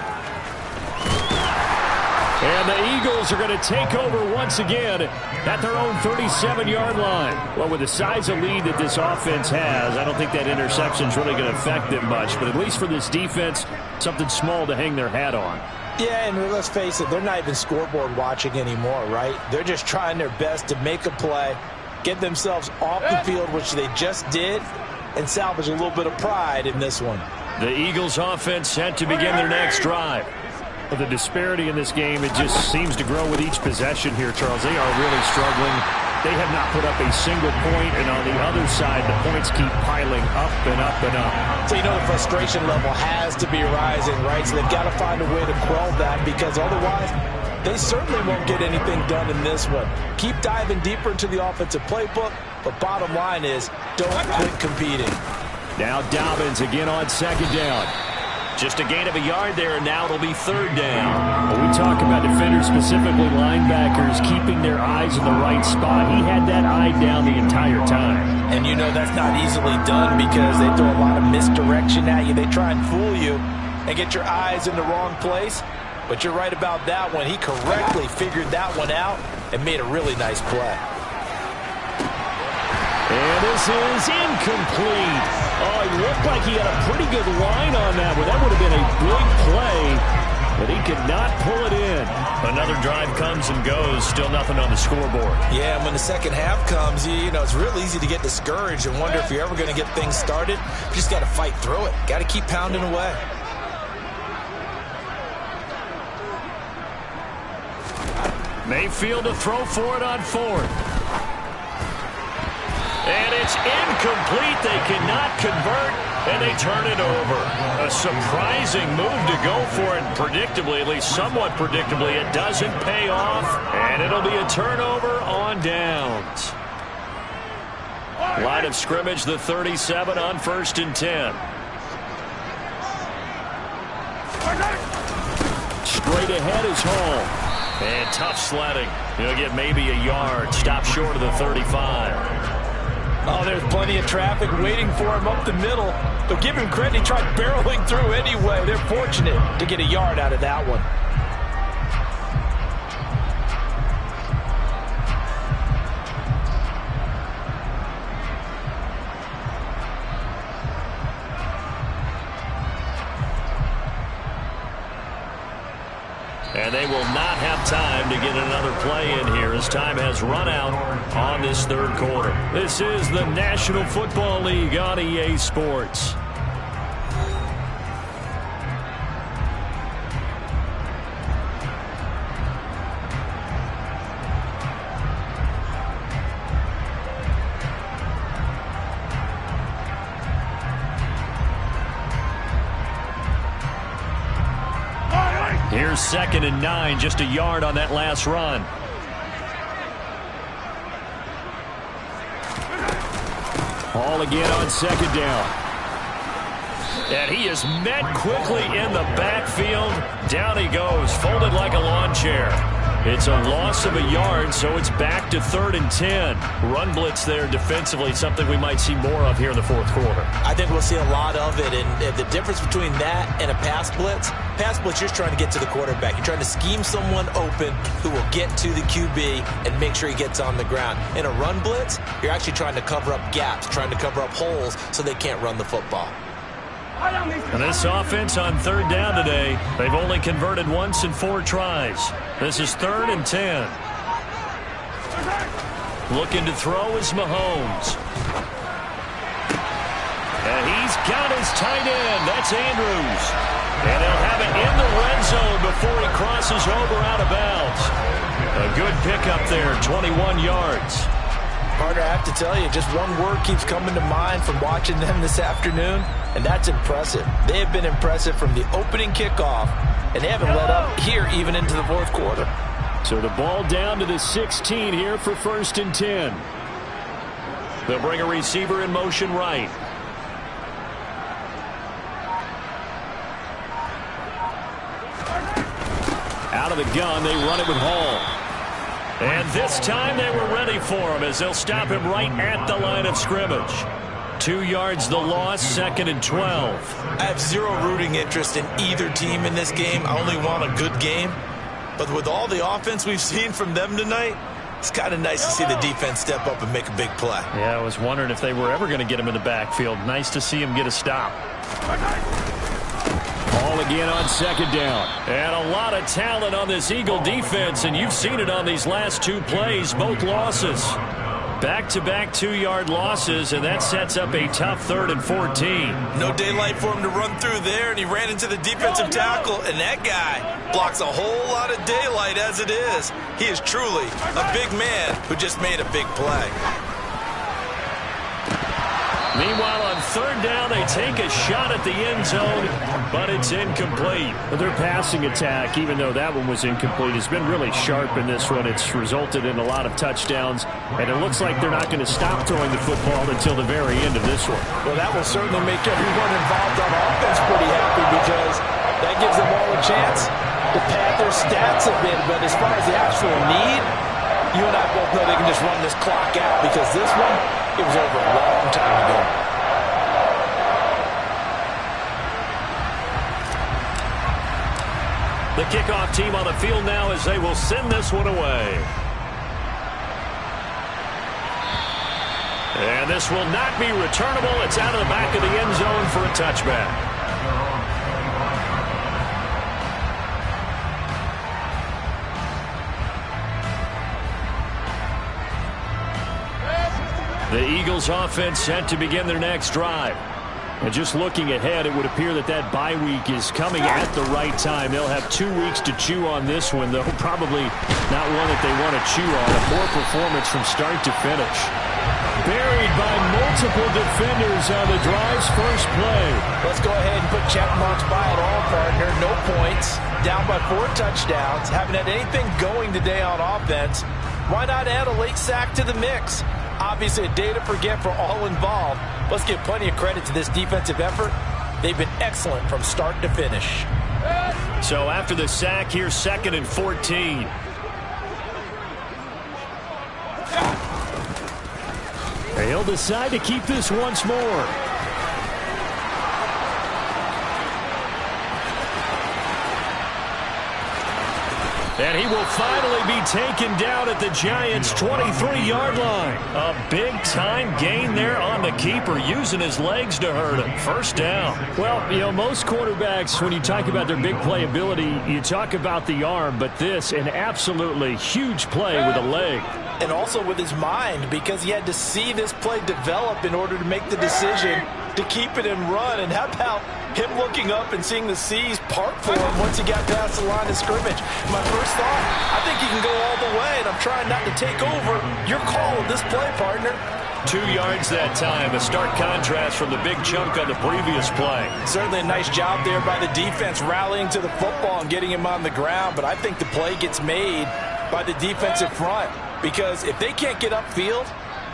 And the Eagles are going to take over once again at their own 37-yard line. Well, with the size of lead that this offense has, I don't think that interception is really going to affect them much. But at least for this defense, something small to hang their hat on.
Yeah, and let's face it, they're not even scoreboard watching anymore, right? They're just trying their best to make a play, get themselves off the field, which they just did, and salvage a little bit of pride in this one.
The Eagles offense set to begin their next drive.
But the disparity in this game, it just seems to grow with each possession here, Charles. They are really struggling. They have not put up a single point, and on the other side, the points keep piling up and up and up.
So you know the frustration level has to be rising, right? So they've got to find a way to quell that, because otherwise they certainly won't get anything done in this one. Keep diving deeper into the offensive playbook, but bottom line is don't quit competing.
Now Dobbins again on 2nd down.
Just a gain of a yard there, and now it'll be 3rd down.
When we talk about defenders, specifically linebackers, keeping their eyes in the right spot, he had that eye down the entire time.
And you know that's not easily done, because they throw a lot of misdirection at you. They try and fool you and get your eyes in the wrong place. But you're right about that one. He correctly figured that one out and made a really nice play.
And this is incomplete. Oh, he looked like he had a pretty good line on that one. That would have been a big play, but he could not pull it in.
Another drive comes and goes. Still nothing on the scoreboard.
Yeah, and when the second half comes, you know, it's real easy to get discouraged and wonder if you're ever going to get things started. You just got to fight through it. Got to keep pounding away.
Mayfield to throw for it on 4th. And it's incomplete. They cannot convert, and they turn it over. A surprising move to go for it. Predictably, at least somewhat predictably, it doesn't pay off, and it'll be a turnover on downs. Line of scrimmage, the 37 on 1st and 10.
Straight ahead is Hall.
And tough sledding. He'll get maybe a yard. Stop short of the 35.
Oh, there's plenty of traffic waiting for him up the middle. But give him credit, he tried barreling through anyway. They're fortunate to get a yard out of that one.
And they will not have time to get another play in here as time has run out on this third quarter. This is the National Football League on EA Sports. Here's 2nd and 9, just a yard on that last run. Ball again on 2nd down. And he is met quickly in the backfield. Down he goes, folded like a lawn chair. It's a loss of a yard, so it's back to 3rd and 10. Run blitz there defensively, something we might see more of here in the fourth quarter.
I think we'll see a lot of it, and the difference between that and a pass blitz, you're trying to get to the quarterback. You're trying to scheme someone open who will get to the QB and make sure he gets on the ground. In a run blitz, you're actually trying to cover up gaps, trying to cover up holes so they can't run the football.
And this offense on 3rd down today, they've only converted once in 4 tries. This is 3rd and 10. Looking to throw is Mahomes. And he's got his tight end. That's Andrews. And he'll have it in the red zone before he crosses over out of bounds. A good pickup there, 21 yards.
Partner, I have to tell you, just one word keeps coming to mind from watching them this afternoon, and that's impressive. They have been impressive from the opening kickoff, and they haven't let up here even into the fourth quarter.
So the ball down to the 16 here for 1st and 10. They'll bring a receiver in motion right. Out of the gun, they run it with Hall. And this time they were ready for him as they'll stop him right at the line of scrimmage. 2 yards the loss, 2nd and 12.
I have zero rooting interest in either team in this game. I only want a good game. But with all the offense we've seen from them tonight, it's kind of nice to see the defense step up and make a big play.
Yeah, I was wondering if they were ever going to get him in the backfield. Nice to see him get a stop. Ball again on 2nd down. And a lot of talent on this Eagle defense, and you've seen it on these last 2 plays, both losses. Back-to-back 2-yard losses, and that sets up a tough 3rd and 14.
No daylight for him to run through there, and he ran into the defensive tackle, and that guy blocks a whole lot of daylight as it is. He is truly a big man who just made a big play.
Meanwhile, on 3rd down, they take a shot at the end zone, but it's incomplete.
Their passing attack, even though that one was incomplete, has been really sharp in this one. It's resulted in a lot of touchdowns, and it looks like they're not going to stop throwing the football until the very end of this one.
Well, that will certainly make everyone involved on offense pretty happy because that gives them all a chance to pad their stats a bit. But as far as the actual need, you and I both know they can just run this clock out because this one, it was over a long time ago.
The kickoff team on the field now as they will send this one away. And this will not be returnable. It's out of the back of the end zone for a touchback. The Eagles offense set to begin their next drive. And just looking ahead, it would appear that that bye week is coming at the right time. They'll have 2 weeks to chew on this one, though probably not one that they want to chew on. A poor performance from start to finish. Buried by multiple defenders on the drive's first play.
Let's go ahead and put check marks by it all, partner. No points. Down by 4 touchdowns. Haven't had anything going today on offense. Why not add a late sack to the mix? Obviously a day to forget for all involved. Let's give plenty of credit to this defensive effort. They've been excellent from start to finish.
So after the sack, here's 2nd and 14.
He'll decide to keep this once more. And he will finally be taken down at the Giants' 23-yard line. A big-time gain there on the keeper, using his legs to hurt him. First down. Well, you know, most quarterbacks, when you talk about their big playability, you talk about the arm, but this, an absolutely huge play with a leg.
And also with his mind, because he had to see this play develop in order to make the decision to keep it and run. And how about him looking up and seeing the seas part for him once he got past the line of scrimmage? My first thought, I think he can go all the way, and I'm trying not to take over. Your call on this play, partner.
2 yards that time, a stark contrast from the big chunk on the previous play.
Certainly a nice job there by the defense rallying to the football and getting him on the ground, but I think the play gets made by the defensive front, because if they can't get upfield,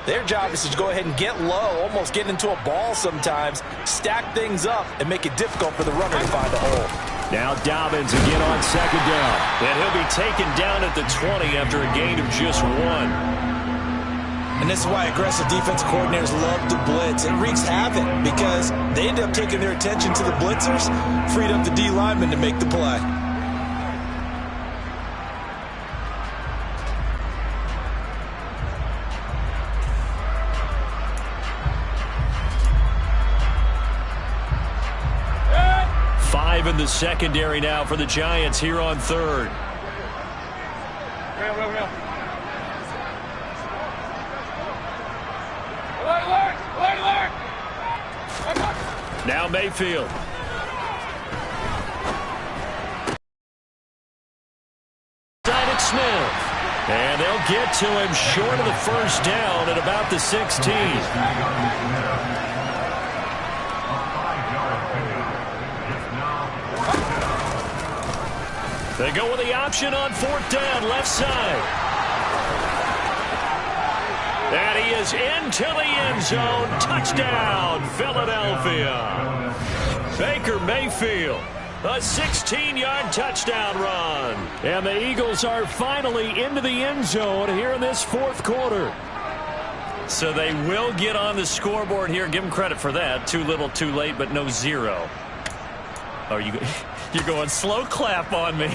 their job is to go ahead and get low, almost get into a ball sometimes, stack things up, and make it difficult for the runner to find a hole.
Now Dobbins again on second down.
And he'll be taken down at the 20 after a gain of just 1.
And this is why aggressive defensive coordinators love to blitz. It wreaks havoc because they end up taking their attention to the blitzers, freed up the D lineman to make the play.
In the secondary now for the Giants here on third. Now Mayfield. Side Smith. And they'll get to him short of the first down at about the 16. They go with the option on fourth down, left side. And he is into the end zone. Touchdown, Philadelphia. Baker Mayfield, a 16-yard touchdown run.
And the Eagles are finally into the end zone here in this fourth quarter.
So they will get on the scoreboard here. Give them credit for that. Too little, too late, but no 0. Oh, you're going slow clap on me.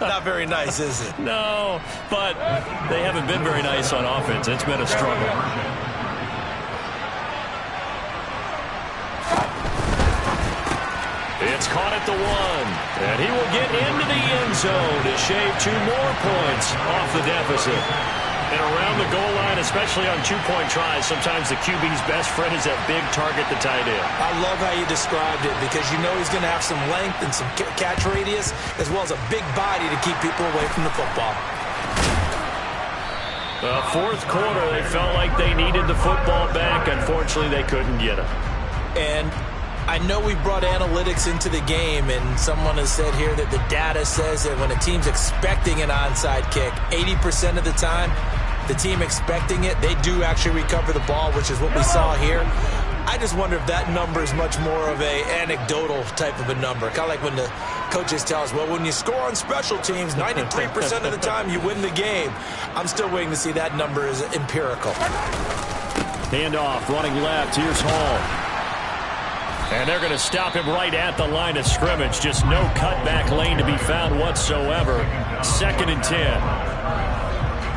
Not very nice, is it?
No, but they haven't been very nice on offense. It's been a struggle. It's caught at the 1. And he will get into the end zone to shave 2 more points off the deficit. And around the goal line, especially on 2-point tries, sometimes the QB's best friend is that big target, the tight end.
I love how you described it, because you know he's going to have some length and some catch radius, as well as a big body to keep people away from the football.
Fourth quarter, they felt like they needed the football back. Unfortunately, they couldn't get it.
And I know we brought analytics into the game, and someone has said here that the data says that when a team's expecting an onside kick, 80% of the time, the team expecting it, they do actually recover the ball, which is what we saw here. I just wonder if that number is much more of a anecdotal type of a number. Kind of like when the coaches tell us, well, when you score on special teams, 93% of the time you win the game. I'm still waiting to see that number is empirical.
Handoff, running left. Here's Hall.
And they're going to stop him right at the line of scrimmage. Just no cutback lane to be found whatsoever. 2nd and 10.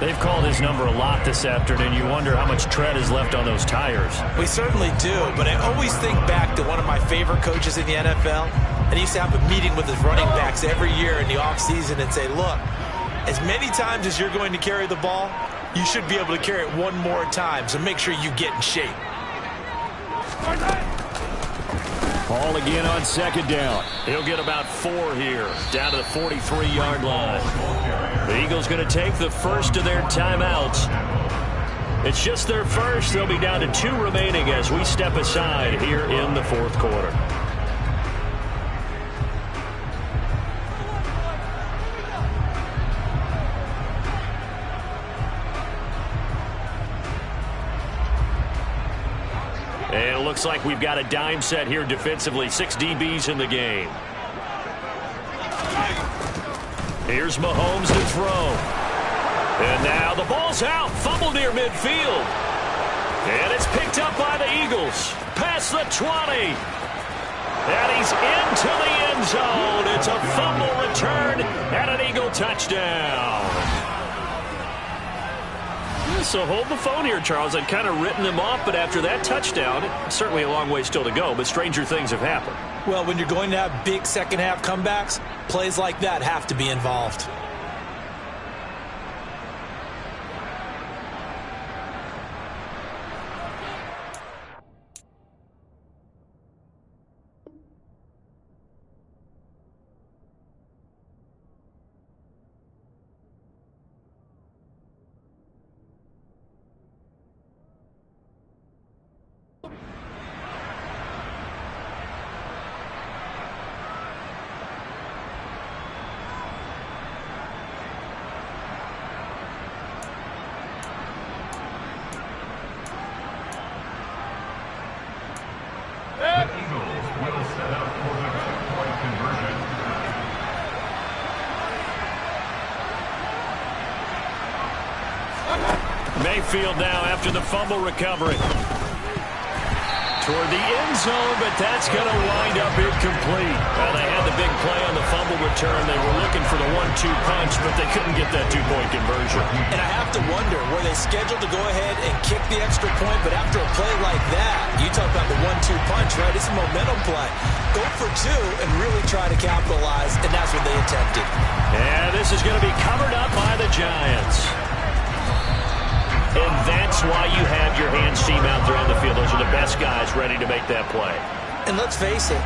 They've called his number a lot this afternoon. You wonder how much tread is left on those tires.
We certainly do, but I always think back to one of my favorite coaches in the NFL. And he used to have a meeting with his running backs every year in the offseason and say, look, as many times as you're going to carry the ball, you should be able to carry it one more time, so make sure you get in shape.
Ball again on second down.
He'll get about 4 here, down to the 43-yard line. The Eagles going to take the first of their timeouts. It's just their first. They'll be down to 2 remaining as we step aside here in the fourth quarter. And it looks like we've got a dime set here defensively. 6 DBs in the game. Here's Mahomes to throw. And now the ball's out. Fumble near midfield. And it's picked up by the Eagles. Past the 20. And he's into the end zone. It's a fumble return and an Eagle touchdown. So hold the phone here, Charles. I'd kind of written them off, but after that touchdown, it's certainly a long way still to go, but stranger things have happened.
Well, when you're going to have big second-half comebacks, plays like that have to be involved.
Mayfield now after the fumble recovery. Toward the end zone, but that's going to wind up incomplete. Well, they had the big play on the fumble return. They were looking for the 1-2 punch, but they couldn't get that two-point conversion.
And I have to wonder, were they scheduled to go ahead and kick the extra point, but after a play like that, you talk about the 1-2 punch, right? It's a momentum play. Go for two and really try to capitalize, and that's what they attempted.
And this is going to be covered up by the Giants. And that's why you have your hands team out there on the field. Those are the best guys ready to make that play.
And let's face it,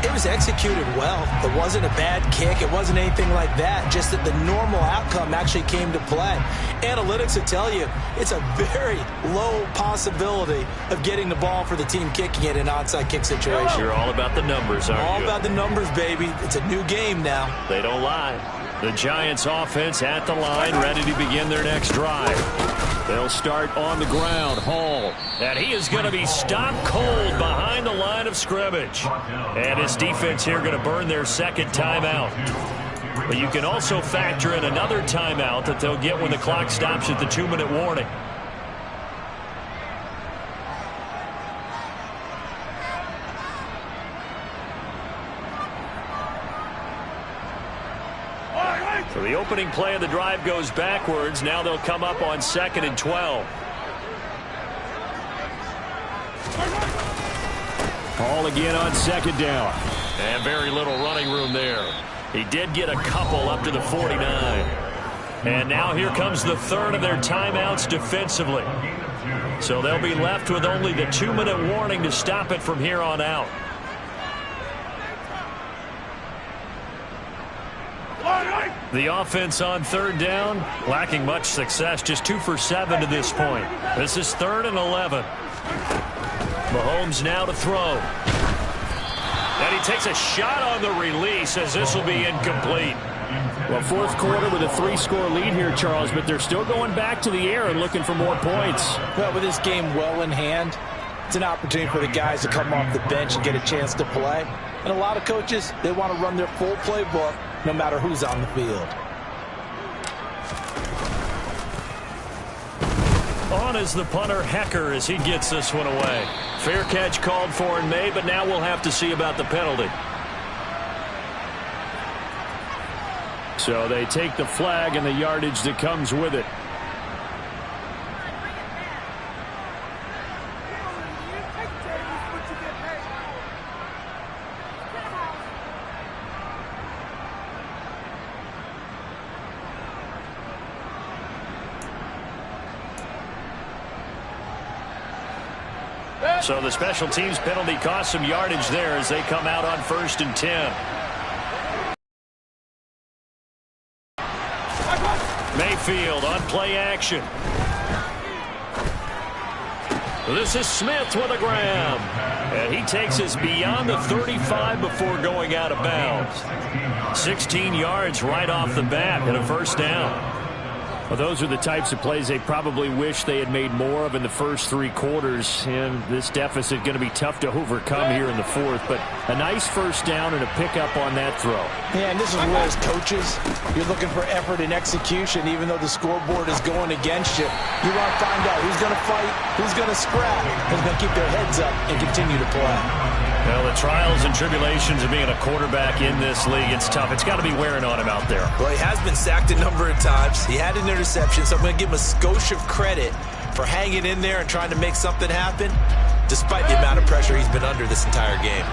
it was executed well. It wasn't a bad kick. It wasn't anything like that. Just that the normal outcome actually came to play. Analytics will tell you it's a very low possibility of getting the ball for the team kicking it in an onside kick situation.
You're all about the numbers, aren't you?
All about the numbers, baby. It's a new game now.
They don't lie. The Giants offense at the line, ready to begin their next drive. They'll start on the ground. Hall. And he is going to be stopped cold behind the line of scrimmage. And his defense here going to burn their second timeout. But you can also factor in another timeout that they'll get when the clock stops at the 2-minute warning. So the opening play of the drive goes backwards. Now they'll come up on 2nd and 12. Hall again on 2nd down. And very little running room there. He did get a couple up to the 49. And now here comes the third of their timeouts defensively. So they'll be left with only the 2-minute warning to stop it from here on out. The offense on 3rd down, lacking much success, just 2 for 7 to this point. This is 3rd and 11. Mahomes now to throw. And he takes a shot on the release as this will be incomplete.
Well, 4th quarter with a 3-score lead here, Charles, but they're still going back to the air and looking for more points.
Well, with this game well in hand, it's an opportunity for the guys to come off the bench and get a chance to play. And a lot of coaches, they want to run their full playbook no matter who's on the field.
On is the punter, Hecker, as he gets this one away. Fair catch called for and made, but now we'll have to see about the penalty.
So they take the flag and the yardage that comes with it.
So the special teams penalty cost some yardage there as they come out on 1st and 10. Mayfield on play action. This is Smith with a grab. And he takes us beyond the 35 before going out of bounds. 16 yards right off the bat and a 1st down.
Well, those are the types of plays they probably wish they had made more of in the first 3 quarters. And this deficit going to be tough to overcome here in the fourth. But a nice first down and a pickup on that throw.
Yeah, and this is where as coaches, you're looking for effort and execution. Even though the scoreboard is going against you, you want to find out who's going to fight, who's going to scrap, who's going to keep their heads up and continue to play.
Well, the trials and tribulations of being a quarterback in this league, it's tough. It's got to be wearing on him out there.
Well, he has been sacked a number of times. He had an interception, so I'm going to give him a skosh of credit for hanging in there and trying to make something happen, despite the amount of pressure he's been under this entire game.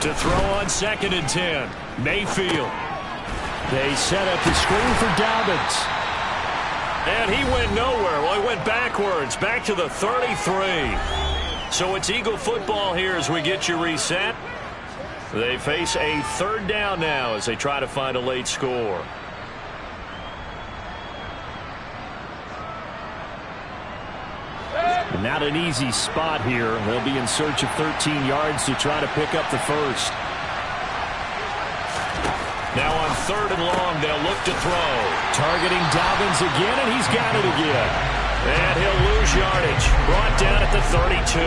To throw on 2nd and 10, Mayfield.
They set up the screen for Dobbins.
And he went nowhere. Well, he went backwards, back to the 33. So it's Eagle football here as we get you reset. They face a 3rd down now as they try to find a late score.
Not an easy spot here. They'll be in search of 13 yards to try to pick up the first.
Now on 3rd and long, they'll look to throw.
Targeting Dobbins again, and he's got it again.
And he'll lose yardage. Brought down at the 32.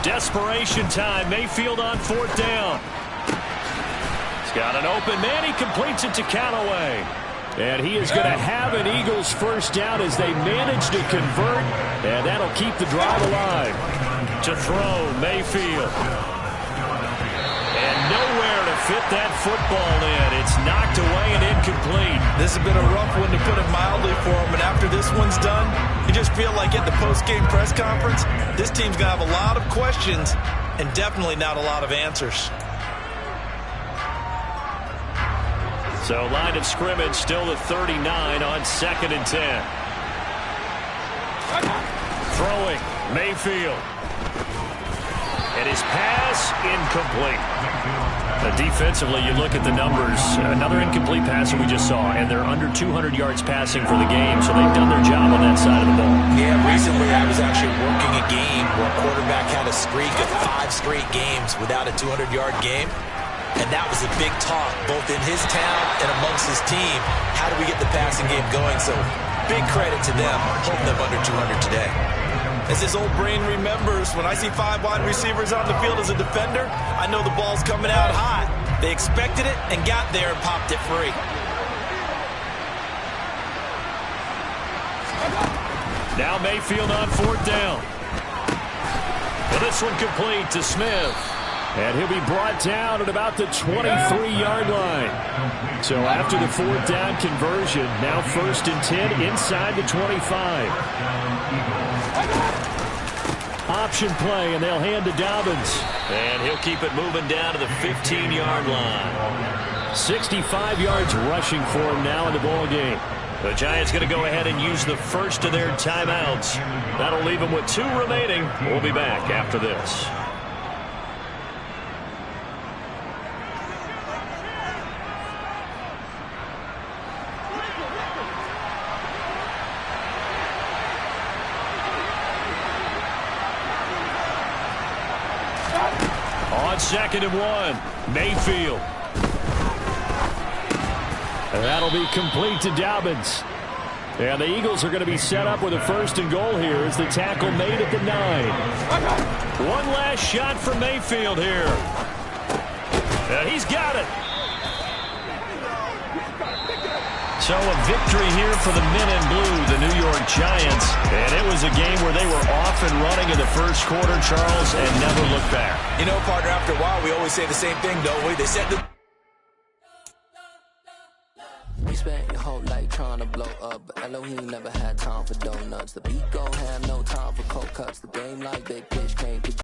Desperation time. Mayfield on 4th down. He's got an open man. He completes it to Callaway.
And he is going to have an Eagles first down as they manage to convert. And that'll keep the drive alive.
To throw, Mayfield. And nowhere to fit that football in. It's knocked away and incomplete.
This has been a rough one, to put it mildly, for him. And after this one's done, you just feel like at the post-game press conference, this team's going to have a lot of questions and definitely not a lot of answers.
So line of scrimmage still the 39 on 2nd and 10. Throwing, Mayfield. And his pass incomplete. Defensively, you look at the numbers. Another incomplete pass that we just saw, and they're under 200 yards passing for the game, so they've done their job on that side of the ball.
Yeah, recently I was actually working a game where a quarterback had a streak of 5 straight games without a 200-yard game. And that was a big talk, both in his town and amongst his team. How do we get the passing game going? So big credit to them, holding them under 200 today. As his old brain remembers, when I see 5 wide receivers on the field as a defender, I know the ball's coming out hot. They expected it and got there and popped it free.
Now Mayfield on 4th down. And this one complete to Smith.
And he'll be brought down at about the 23-yard line. So after the 4th down conversion, now 1st and 10 inside the 25. Option play, and they'll hand to Dobbins.
And he'll keep it moving down to the 15-yard line.
65 yards rushing for him now in the ball game.
The Giants going to go ahead and use the first of their timeouts. That'll leave them with 2 remaining. We'll be back after this. On 2nd and 1, Mayfield.
And that'll be complete to Dobbins. And the Eagles are going to be set up with a 1st and goal here as the tackle made at the 9.
One last shot for Mayfield here. And he's got it. So a victory here for the men in blue, the New York Giants. And it was a game where they were off and running in the first quarter, Charles, and never looked back.
You know, partner, after a while, we always say the same thing, don't we? They said the...
We spent your whole life trying to blow up, but Elohim never had time for donuts. The beat gon' have no time for cold cuts. The game like big pitch can't